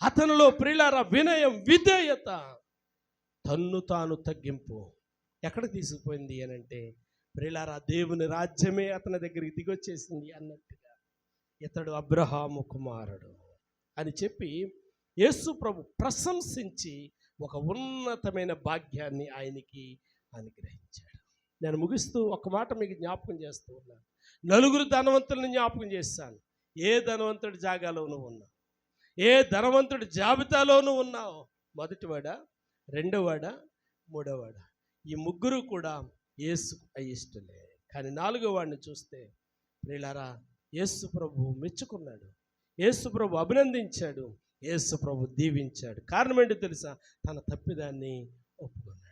అతనిలో ప్రియులారా వినయం, విధేయత, తన్ను తాను తగ్గింపు. ఎక్కడికి తీసుకుపోయింది అని అంటే ప్రియులారా దేవుని రాజ్యమే అతని దగ్గరికి దిగొచ్చేసింది అన్నట్టుగా ఇతడు అబ్రహాము కుమారుడు అని చెప్పి యేసు ప్రభు ప్రశంసించి ఒక ఉన్నతమైన భాగ్యాన్ని ఆయనకి అనుగ్రహించాడు. నేను ముగిస్తూ ఒక మాట మీకు జ్ఞాపకం చేస్తూ ఉన్నాను. 4 ధనవంతులను జ్ఞాపకం చేస్తాను. ఏ ధనవంతుడి జాగాలో నువ్వు ఉన్నావు? ఏ ధనవంతుడి జాబితాలోనూ ఉన్నావు? మొదటివాడా, రెండోవాడా, మూడోవాడా? ఈ ముగ్గురు కూడా యేసు అయిష్టలే. కానీ నాలుగో వాడిని చూస్తే ప్రియులారా, యేసు ప్రభు మెచ్చుకున్నాడు, యేసు ప్రభు అభినందించాడు, యేసు ప్రభు దీవించాడు. కారణం ఏంటో తెలుసా? తన తప్పిదాన్ని ఒప్పుకున్నాడు.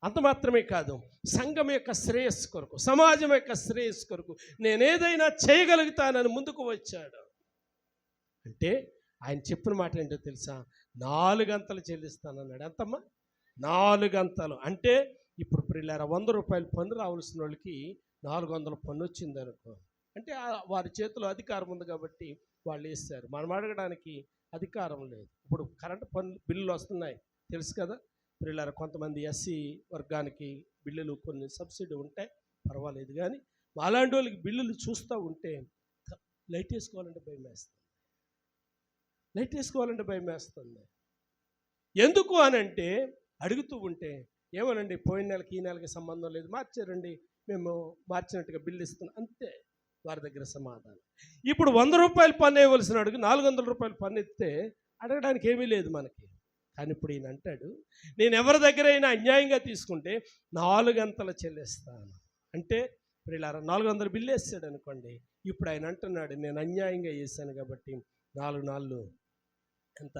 అంత మాత్రమే కాదు, సంఘం యొక్క శ్రేయస్సు కొరకు, సమాజం యొక్క శ్రేయస్సు కొరకు నేనేదైనా చేయగలుగుతానని ముందుకు వచ్చాడు. అంటే ఆయన చెప్పిన మాట ఏంటో తెలుసా? 4 అంతలు చెల్లిస్తానన్నాడు. ఎంతమ్మా? 4 అంతలు. అంటే ఇప్పుడు ప్రియులారా, 100 రూపాయలు పన్ను రావాల్సిన వాళ్ళకి 400 పన్ను వచ్చింది అనుకో, అంటే వారి చేతిలో అధికారం ఉంది కాబట్టి వాళ్ళు వేస్తారు. మనం అడగడానికి అధికారం లేదు. ఇప్పుడు కరెంటు పన్ను బిల్లులు వస్తున్నాయి, తెలుసు కదా ప్రియులారా. కొంతమంది ఎస్సీ వర్గానికి బిల్లులు కొన్ని సబ్సిడీ ఉంటాయి, పర్వాలేదు. కానీ అలాంటి వాళ్ళకి బిల్లులు చూస్తూ ఉంటే లైట్ వేసుకోవాలంటే భయం వేస్తుంది, లైట్ వేసుకోవాలంటే భయం వేస్తుంది. ఎందుకు అనంటే అడుగుతూ ఉంటే ఏమోనండి, పోయిన నెలకి ఈ నెలకి సంబంధం లేదు, మార్చారండి, మేము మార్చినట్టుగా బిల్లు ఇస్తున్నాం, అంతే వారి దగ్గర సమాధానం. ఇప్పుడు 100 రూపాయలు పన్ను వేయవలసిన అడుగు 400 రూపాయలు పన్ను ఎత్తే అడగడానికి ఏమీ లేదు మనకి. కానీ ఇప్పుడు ఈయన అంటాడు, నేను ఎవరి దగ్గర అయినా అన్యాయంగా తీసుకుంటే 4 అంతలు చెల్లిస్తాను. అంటే ప్రియులారా, 400 బిల్లు వేసాడు అనుకోండి, ఇప్పుడు ఆయన అంటున్నాడు, నేను అన్యాయంగా వేసాను కాబట్టి 4 నాళ్ళు ఎంత,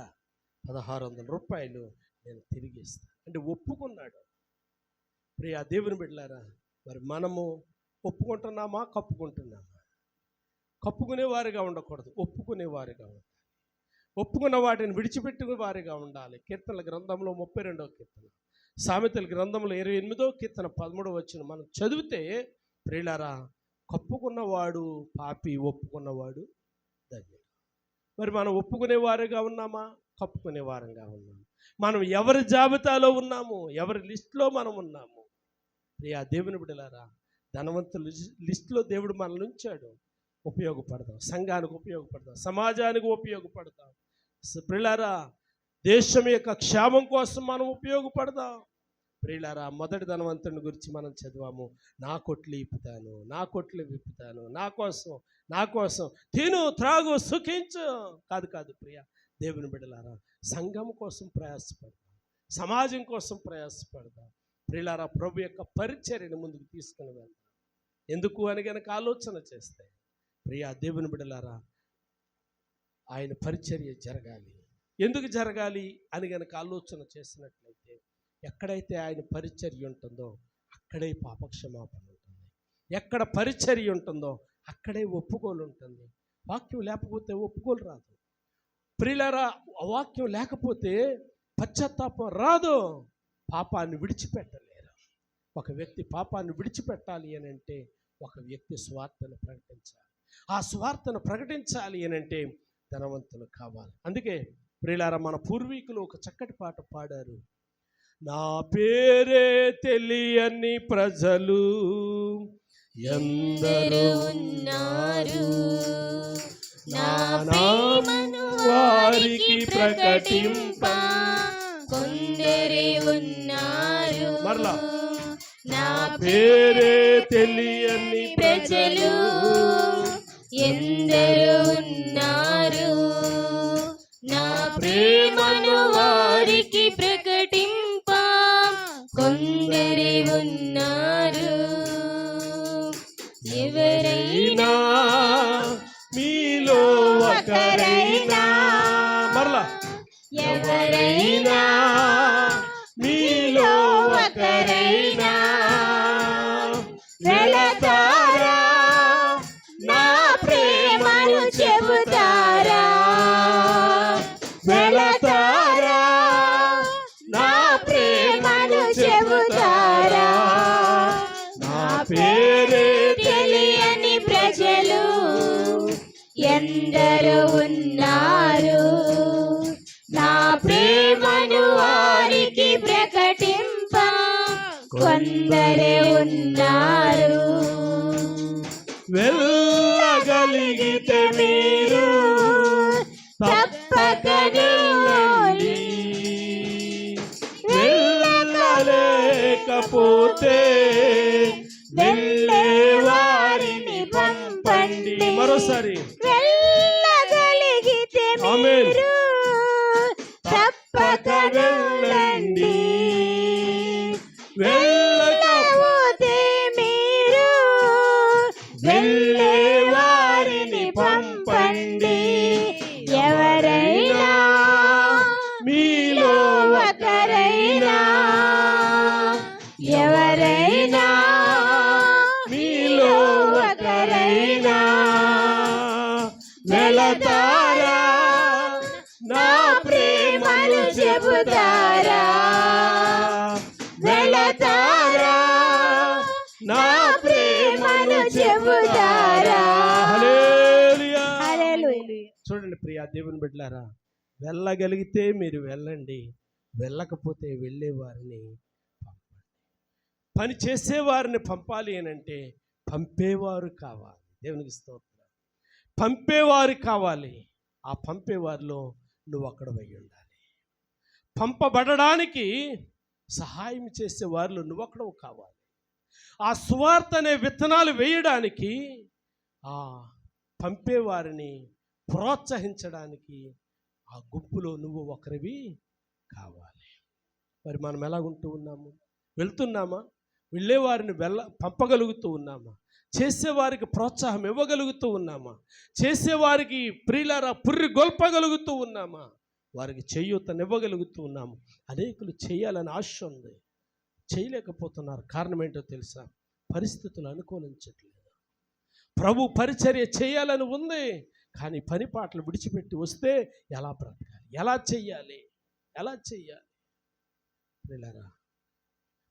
1600 రూపాయలు నేను తిరిగి ఇస్తాను. అంటే ఒప్పుకున్నాడు. ప్రియ దేవుని బిడ్డలారా, మరి మనము ఒప్పుకుంటున్నామా, కప్పుకుంటున్నామా? కప్పుకునేవారిగా ఉండకూడదు, ఒప్పుకునేవారిగా ఉండాలి. ఒప్పుకున్న వాటిని విడిచిపెట్టుకునే వారిగా ఉండాలి. కీర్తనల గ్రంథంలో 32వ కీర్తన, సామెతల గ్రంథంలో 28వ కీర్తన 13వ వచనం మనం చదివితే ప్రియులారా, కప్పుకున్నవాడు పాపి, ఒప్పుకున్నవాడు ధన్యుడు. మరి మనం ఒప్పుకునే వారిగా ఉన్నామా, కప్పుకునే వారంగా ఉన్నాము? మనం ఎవరి జాబితాలో ఉన్నాము, ఎవరి లిస్టులో మనం ఉన్నాము? ప్రియా దేవుని బిడ్డలారా, ధనవంతుల లిస్టులో దేవుడు మనల్ని ఉంచాడు. ఉపయోగపడదాం, సంఘానికి ఉపయోగపడదాం, సమాజానికి ఉపయోగపడదాం. ప్రియులారా, దేశం యొక్క క్షేమం కోసం మనం ఉపయోగపడదాం. ప్రియులారా, మొదటి ధనవంతుని గురించి మనం చదివాము, నా కొట్లు ఇప్పుతాను, నా కొట్లు విప్పుతాను, నా కోసం తిను, త్రాగు, సుఖించు. కాదు ప్రియ దేవుని బిడ్డలారా, సంఘం కోసం ప్రయాసపడదాం, సమాజం కోసం ప్రయాసపడదాం. ప్రియులారా, ప్రభు యొక్క పరిచర్యను ముందుకు తీసుకుని వెళ్దాం. ఎందుకు అని గనక ఆలోచన చేస్తే ప్రియ దేవుని బిడ్డలారా, ఆయన పరిచర్య జరగాలి. ఎందుకు జరగాలి అని గనక ఆలోచన చేసినట్లయితే, ఎక్కడైతే ఆయన పరిచర్య ఉంటుందో అక్కడే పాపక్షమాపణ ఉంటుంది, ఎక్కడ పరిచర్య ఉంటుందో అక్కడే ఒప్పుకోలు ఉంటుంది. వాక్యం లేకపోతే ఒప్పుకోలు రాదు. ప్రియులారా, వాక్యం లేకపోతే పశ్చాత్తాపం రాదు. పాపాన్ని విడిచిపెట్టలేరు. ఒక వ్యక్తి పాపాన్ని విడిచిపెట్టాలి అని అంటే ఒక వ్యక్తి స్వార్థను ప్రకటించాలి. ఆ స్వార్థను ప్రకటించాలి అని అంటే ధనవంతులు కావాలి. అందుకే ప్రియులారా, మన పూర్వీకులు ఒక చక్కటి పాట పాడారు, నా పేరే తెలియని ప్రజలు ఎందరో ఉన్నారు, నా నామమును వారికి ప్రకటింప కొందరే ఉన్నారు. మరలా, నా పేరే తెలియని ప్రజలు ఎందరో ఉన్నారు, నా ప్రేమను వారికి ప్రకటింప కొందరే ఉన్నారు. ఎవరైనా మీలో ఒకరైనా, మరలా, ఎవరైనా మీలో ఒకరైనా వెళతారా, నా ప్రేమను చెబుతారా, వెళతారా, నా ప్రేమను చెబుతారా, నా పేరే తెలియని ప్రజలు ఎందరో ఉన్నారు, నా ప్రేమను వారికి ప్రకటింప కొందరే ఉన్నారు. వెళ్ళగలిగితే మీరు తప్పక వెళ్ళండి, వెళ్ళలేకపోతే వెళ్ళే వారిని పంపండి. మరోసారి వెళ్ళగలిగితే మీరు వెళ్ళండి, వెళ్ళకపోతే మీరు వెళ్ళే వారిని పంపండి. ఎవరైనా మీలో ఒకరైనా, ఎవరైనా మీలో ఒకరైనా వెళతారా, నా ప్రేమను చెబుతారా, వెళతారా, నా ప్రేమను చెబుతారా. హల్లెలూయా. హల్లెలూయా. చూడండి ప్రియా దేవుని బిడ్డలారా, వెళ్ళగలిగితే మీరు వెళ్ళండి, వెళ్ళకపోతే వెళ్ళేవారిని పంపండి. పని చేసేవారిని పంపాలి అని అంటే పంపేవారు కావాలి. దేవునికి స్తోత్రం. పంపేవారు కావాలి. ఆ పంపేవారిలో నువ్వు అక్కడ పోయి ఉండాలి. పంపబడడానికి సహాయం చేసే వారిలో నువ్వు అక్కడ కావాలి. ఆ సువార్త అనే విత్తనాలు వేయడానికి, ఆ పంపేవారిని ప్రోత్సహించడానికి ఆ గుంపులో నువ్వు ఒకరివి కావాలి. మరి మనం ఎలాగుంటూ ఉన్నాము? వెళ్తున్నామా? వెళ్ళేవారిని పంపగలుగుతూ ఉన్నామా? చేసేవారికి ప్రోత్సాహం ఇవ్వగలుగుతూ ఉన్నామా? చేసేవారికి ప్రియులారా పుర్రి గొల్పగలుగుతూ ఉన్నామా? వారికి చేయూతనివ్వగలుగుతూ ఉన్నాము. అనేకులు చేయాలని ఆశ ఉంది, చేయలేకపోతున్నారు. కారణం ఏంటో తెలుసా? పరిస్థితులు అనుకూలించట్లేదు. ప్రభు పరిచర్య చేయాలని ఉంది, కానీ పని పాటలు విడిచిపెట్టి వస్తే ఎలా బ్రతకాలి? ఎలా చెయ్యాలి? ఎలా చెయ్యాలి? ప్రియులారా,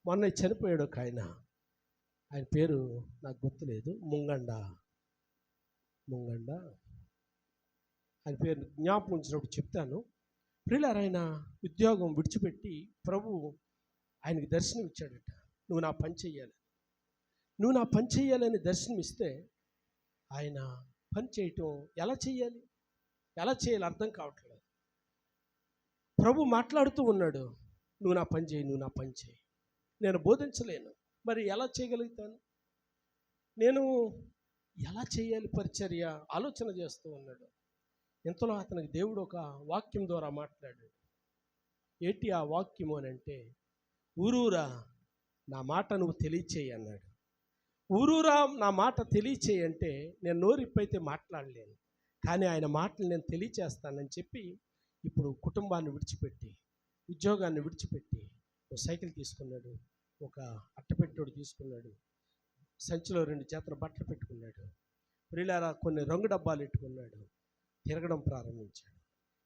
మొన్న చనిపోయాడు ఒక ఆయన పేరు నాకు గుర్తులేదు, ముంగండ ఆయన పేరు జ్ఞాపకం ఉంచినప్పుడు చెప్తాను. ప్రియులారా, ఆయన ఉద్యోగం విడిచిపెట్టి ప్రభు ఆయనకి దర్శనం ఇచ్చాడట. నువ్వు నా పని చెయ్యాలి, నువ్వు నా పని చెయ్యాలని దర్శనం ఇస్తే ఆయన పని చేయటం ఎలా చేయాలి అర్థం కావట్లేదు. ప్రభు మాట్లాడుతూ ఉన్నాడు, నువ్వు నా పని చేయి, నువ్వు నా పని చేయి. నేను బోధించలేను, మరి ఎలా చేయగలుగుతాను? నేను ఎలా చేయాలి పరిచర్య ఆలోచన చేస్తూ ఉన్నాడు. ఇంతలో అతనికి దేవుడు ఒక వాక్యం ద్వారా మాట్లాడాడు. ఏంటి ఆ వాక్యము అని అంటే, ఊరూరా నా మాట నువ్వు తెలియచేయి అన్నాడు. ఊరూరా నా మాట తెలియచేయంటే నేను నోరిప్పైతే మాట్లాడలేను, కానీ ఆయన మాటలు నేను తెలియచేస్తానని చెప్పి ఇప్పుడు కుటుంబాన్ని విడిచిపెట్టి, ఉద్యోగాన్ని విడిచిపెట్టి ఒక సైకిల్ తీసుకున్నాడు, ఒక అట్టపెట్టోడు తీసుకున్నాడు, సంచిలో 2 జతల బట్టలు పెట్టుకున్నాడు, ప్రియులారా కొన్ని రంగు డబ్బాలు పెట్టుకున్నాడు, తిరగడం ప్రారంభించాడు.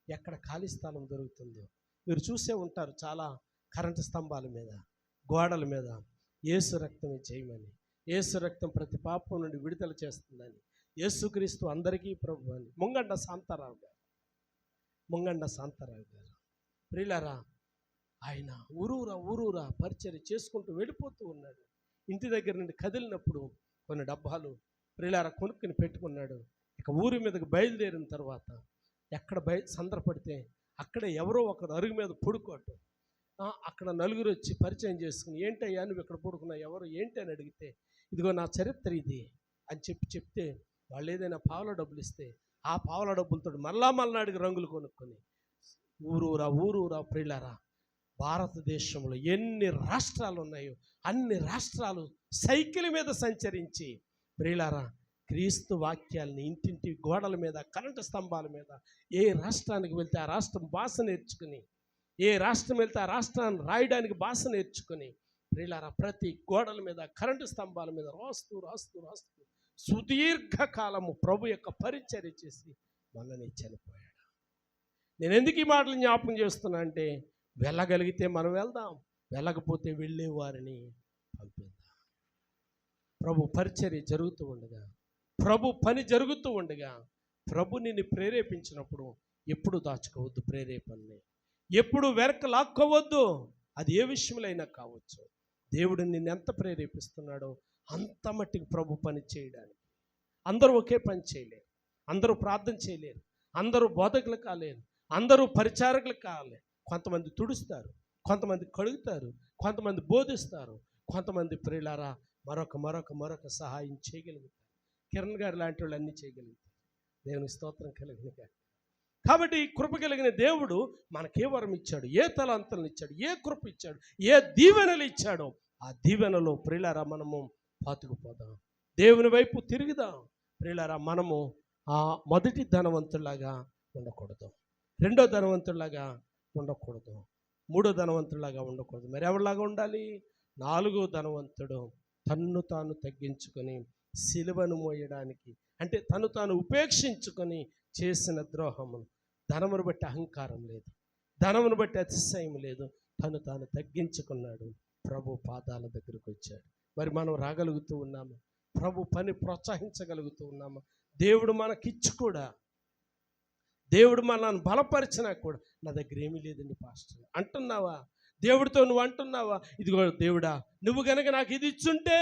ఎక్కడ ఖాళీ స్థలం దొరుకుతుందో మీరు చూసే ఉంటారు, చాలా కరెంటు స్తంభాల మీద, గోడల మీద యేసు రక్తమే చేయమని, యేసు రక్తం ప్రతి పాపం నుండి విడుదల చేస్తుందని, యేసుక్రీస్తు అందరికీ ప్రభు అని. ముంగండ శాంతారావు గారు ప్రియులారా, ఆయన ఊరూరా పరిచర్య చేసుకుంటూ వెళ్ళిపోతూ ఉన్నాడు. ఇంటి దగ్గర నుండి కదిలినప్పుడు కొన్ని డబ్బాలు ప్రియులారా కొనుక్కుని పెట్టుకున్నాడు. ఇక ఊరి మీదకి బయలుదేరిన తర్వాత ఎక్కడ సందర్భపడితే అక్కడే ఎవరో ఒకరు అరుగు మీద పడుకోవటం, అక్కడ నలుగురు వచ్చి పరిచయం చేసుకుని, ఏంటయ్యా నువ్వు ఇక్కడ పడుకున్నావు, ఎవరు ఏంటి అని అడిగితే, ఇదిగో నా చరిత్ర ఇది అని చెప్తే వాళ్ళు ఏదైనా పావుల డబ్బులు ఇస్తే ఆ పావుల డబ్బులతో మళ్ళాడికి రంగులు కొనుక్కొని ఊరూరా ప్రియులారా, భారతదేశంలో ఎన్ని రాష్ట్రాలు ఉన్నాయో అన్ని రాష్ట్రాలు సైకిల్ మీద సంచరించి ప్రియులారా క్రీస్తు వాక్యాలని ఇంటింటి గోడల మీద, కరెంటు స్తంభాల మీద, ఏ రాష్ట్రానికి వెళ్తే ఆ రాష్ట్రం భాష నేర్చుకుని, ఏ రాష్ట్రం వెళ్తే ఆ రాష్ట్రాన్ని రాయడానికి భాష నేర్చుకుని ప్రియులారా ప్రతి గోడల మీద, కరెంటు స్తంభాల మీద రాస్తూ సుదీర్ఘకాలము ప్రభు యొక్క పరిచర్య చేసి మనని చనిపోయాడు. నేను ఎందుకు ఈ మాటలు జ్ఞాపకం చేస్తున్నా అంటే, వెళ్ళగలిగితే మనం వెళ్దాం, వెళ్ళకపోతే వెళ్ళే వారిని పంపిద్దాం. ప్రభు పరిచర్య జరుగుతూ ఉండగా, ప్రభు పని జరుగుతూ ఉండగా, ప్రభు నిన్ను ప్రేరేపించినప్పుడు ఎప్పుడు దాచుకోవద్దు ప్రేరేపణని, ఎప్పుడు వెనక్కి లాక్కోవద్దు. అది ఏ విషయంలో కావచ్చు. దేవుడు నిన్ను ఎంత ప్రేరేపిస్తున్నాడో అంత మట్టికి ప్రభు పని చేయడానికి. అందరూ ఒకే పని చేయలేరు, అందరూ ప్రార్థన చేయలేరు, అందరూ బోధకులు కాలేరు, అందరూ పరిచారకులు కాలేరు. కొంతమంది తుడుస్తారు, కొంతమంది కడుగుతారు, కొంతమంది బోధిస్తారు, కొంతమంది ప్రియులారా మరొక సహాయం చేయగలుగుతారు. కిరణ్ గారు లాంటి వాళ్ళు అన్నీ చేయగలుగుతారు. దేవుని స్తోత్రం కలుగునుగా. కాబట్టి కృప కలిగిన దేవుడు మనకే వరం ఇచ్చాడు, ఏ తలాంతులను ఇచ్చాడు, ఏ కృప ఇచ్చాడు, ఏ దీవెనలు ఇచ్చాడో ఆ దీవెనలో ప్రియులారా మనము పాతుకుపోదాం, దేవుని వైపు తిరుగుదాం. ప్రియులారా మనము ఆ మొదటి ధనవంతులాగా ఉండకూడదు, రెండో ధనవంతులాగా ఉండకూడదు, మూడో ధనవంతులాగా ఉండకూడదు. మరి ఎవరిలాగా ఉండాలి? నాలుగో ధనవంతుడు తన్ను తాను తగ్గించుకొని సిలువను మోయడానికి, అంటే తను తాను ఉపేక్షించుకొని చేసిన ద్రోహమును. ధనమును బట్టి అహంకారం లేదు, ధనమును బట్టి అతిశయం లేదు, తను తాను తగ్గించుకున్నాడు, ప్రభు పాదాల దగ్గరకు వచ్చాడు. మరి మనం రాగలుగుతూ ఉన్నాము, ప్రభు పని ప్రోత్సహించగలుగుతూ ఉన్నాము. దేవుడు మనకిచ్చి కూడా, దేవుడు మనల్ని బలపరిచినా కూడా నా దగ్గర ఏమీ లేదండి పాస్టర్ అంటున్నావా? దేవుడితో నువ్వు అంటున్నావా, ఇదిగో దేవుడా నువ్వు కనుక నాకు ఇది ఇచ్చుంటే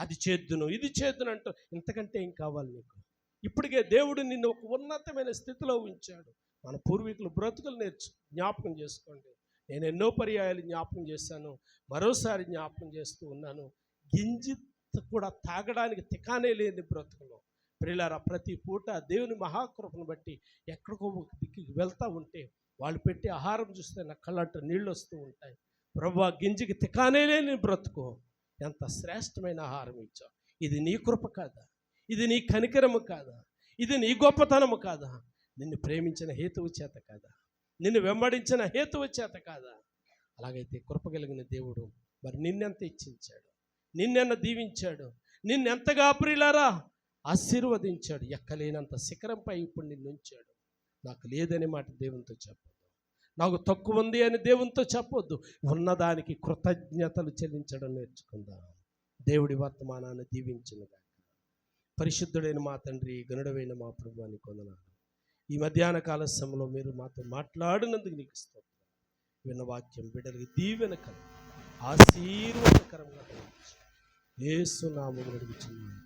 అది చేద్దును, ఇది చేద్దును అంటూ, ఇంతకంటే ఏం కావాలి నీకు? ఇప్పటికే దేవుడు నిన్ను ఒక ఉన్నతమైన స్థితిలో ఉంచాడు. మన పూర్వీకులు బ్రతుకులు జ్ఞాపకం చేసుకోండి. నేను ఎన్నో పర్యాయాలు జ్ఞాపకం చేశాను, మరోసారి జ్ఞాపకం చేస్తూ ఉన్నాను. గింజి కూడా తాగడానికి తికానే లేని బ్రతుకులు. ప్రియులారా, ప్రతి పూట దేవుని మహాకృపను బట్టి ఎక్కడికో ఒక దిక్కుకి వెళ్తూ ఉంటే వాళ్ళు పెట్టే ఆహారం చూస్తే నా కళ్ళంట నీళ్ళు వస్తూ ఉంటాయి. ప్రభువా, గింజకి తికానే లేని బ్రతుకు, ఎంత శ్రేష్టమైన ఆహారం ఇచ్చావు. ఇది నీ కృప కాదా? ఇది నీ కనికరము కాదా? ఇది నీ గొప్పతనము కాదా? నిన్ను ప్రేమించిన హేతువు చేత కాదా? నిన్ను వెంబడించిన హేతువు చేత కాదా? అలాగైతే కృప కలిగిన దేవుడు మరి నిన్నెంత ఇచ్చించాడు, నిన్నెన్న దీవించాడు, నిన్నెంతగా ప్రియులారా ఆశీర్వదించాడు. ఎక్కలేనంత శిఖరంపై ఇప్పుడు నిన్ను ఉంచాడు. నాకు లేదనే మాట దేవునితో చెప్పొద్దు, నాకు తక్కువ ఉంది అని దేవునితో చెప్పొద్దు. ఉన్నదానికి కృతజ్ఞతలు చెల్లించడం నేర్చుకుందాం. దేవుడి వర్తమానాన్ని దీవించునుగాక. పరిశుద్ధుడైన మా తండ్రి, గనుడవైన మా ప్రభువానికి వందనాలు. ఈ మధ్యాహ్న కాల సమయంలో మీరు మాతో మాట్లాడినందుకు నీకు స్తోత్రం. విన్న వాక్యం బిడ్డలకి దీవెనకరం, ఆశీర్వాదకరంగా యేసు నామములో అడుగుచున్నాను.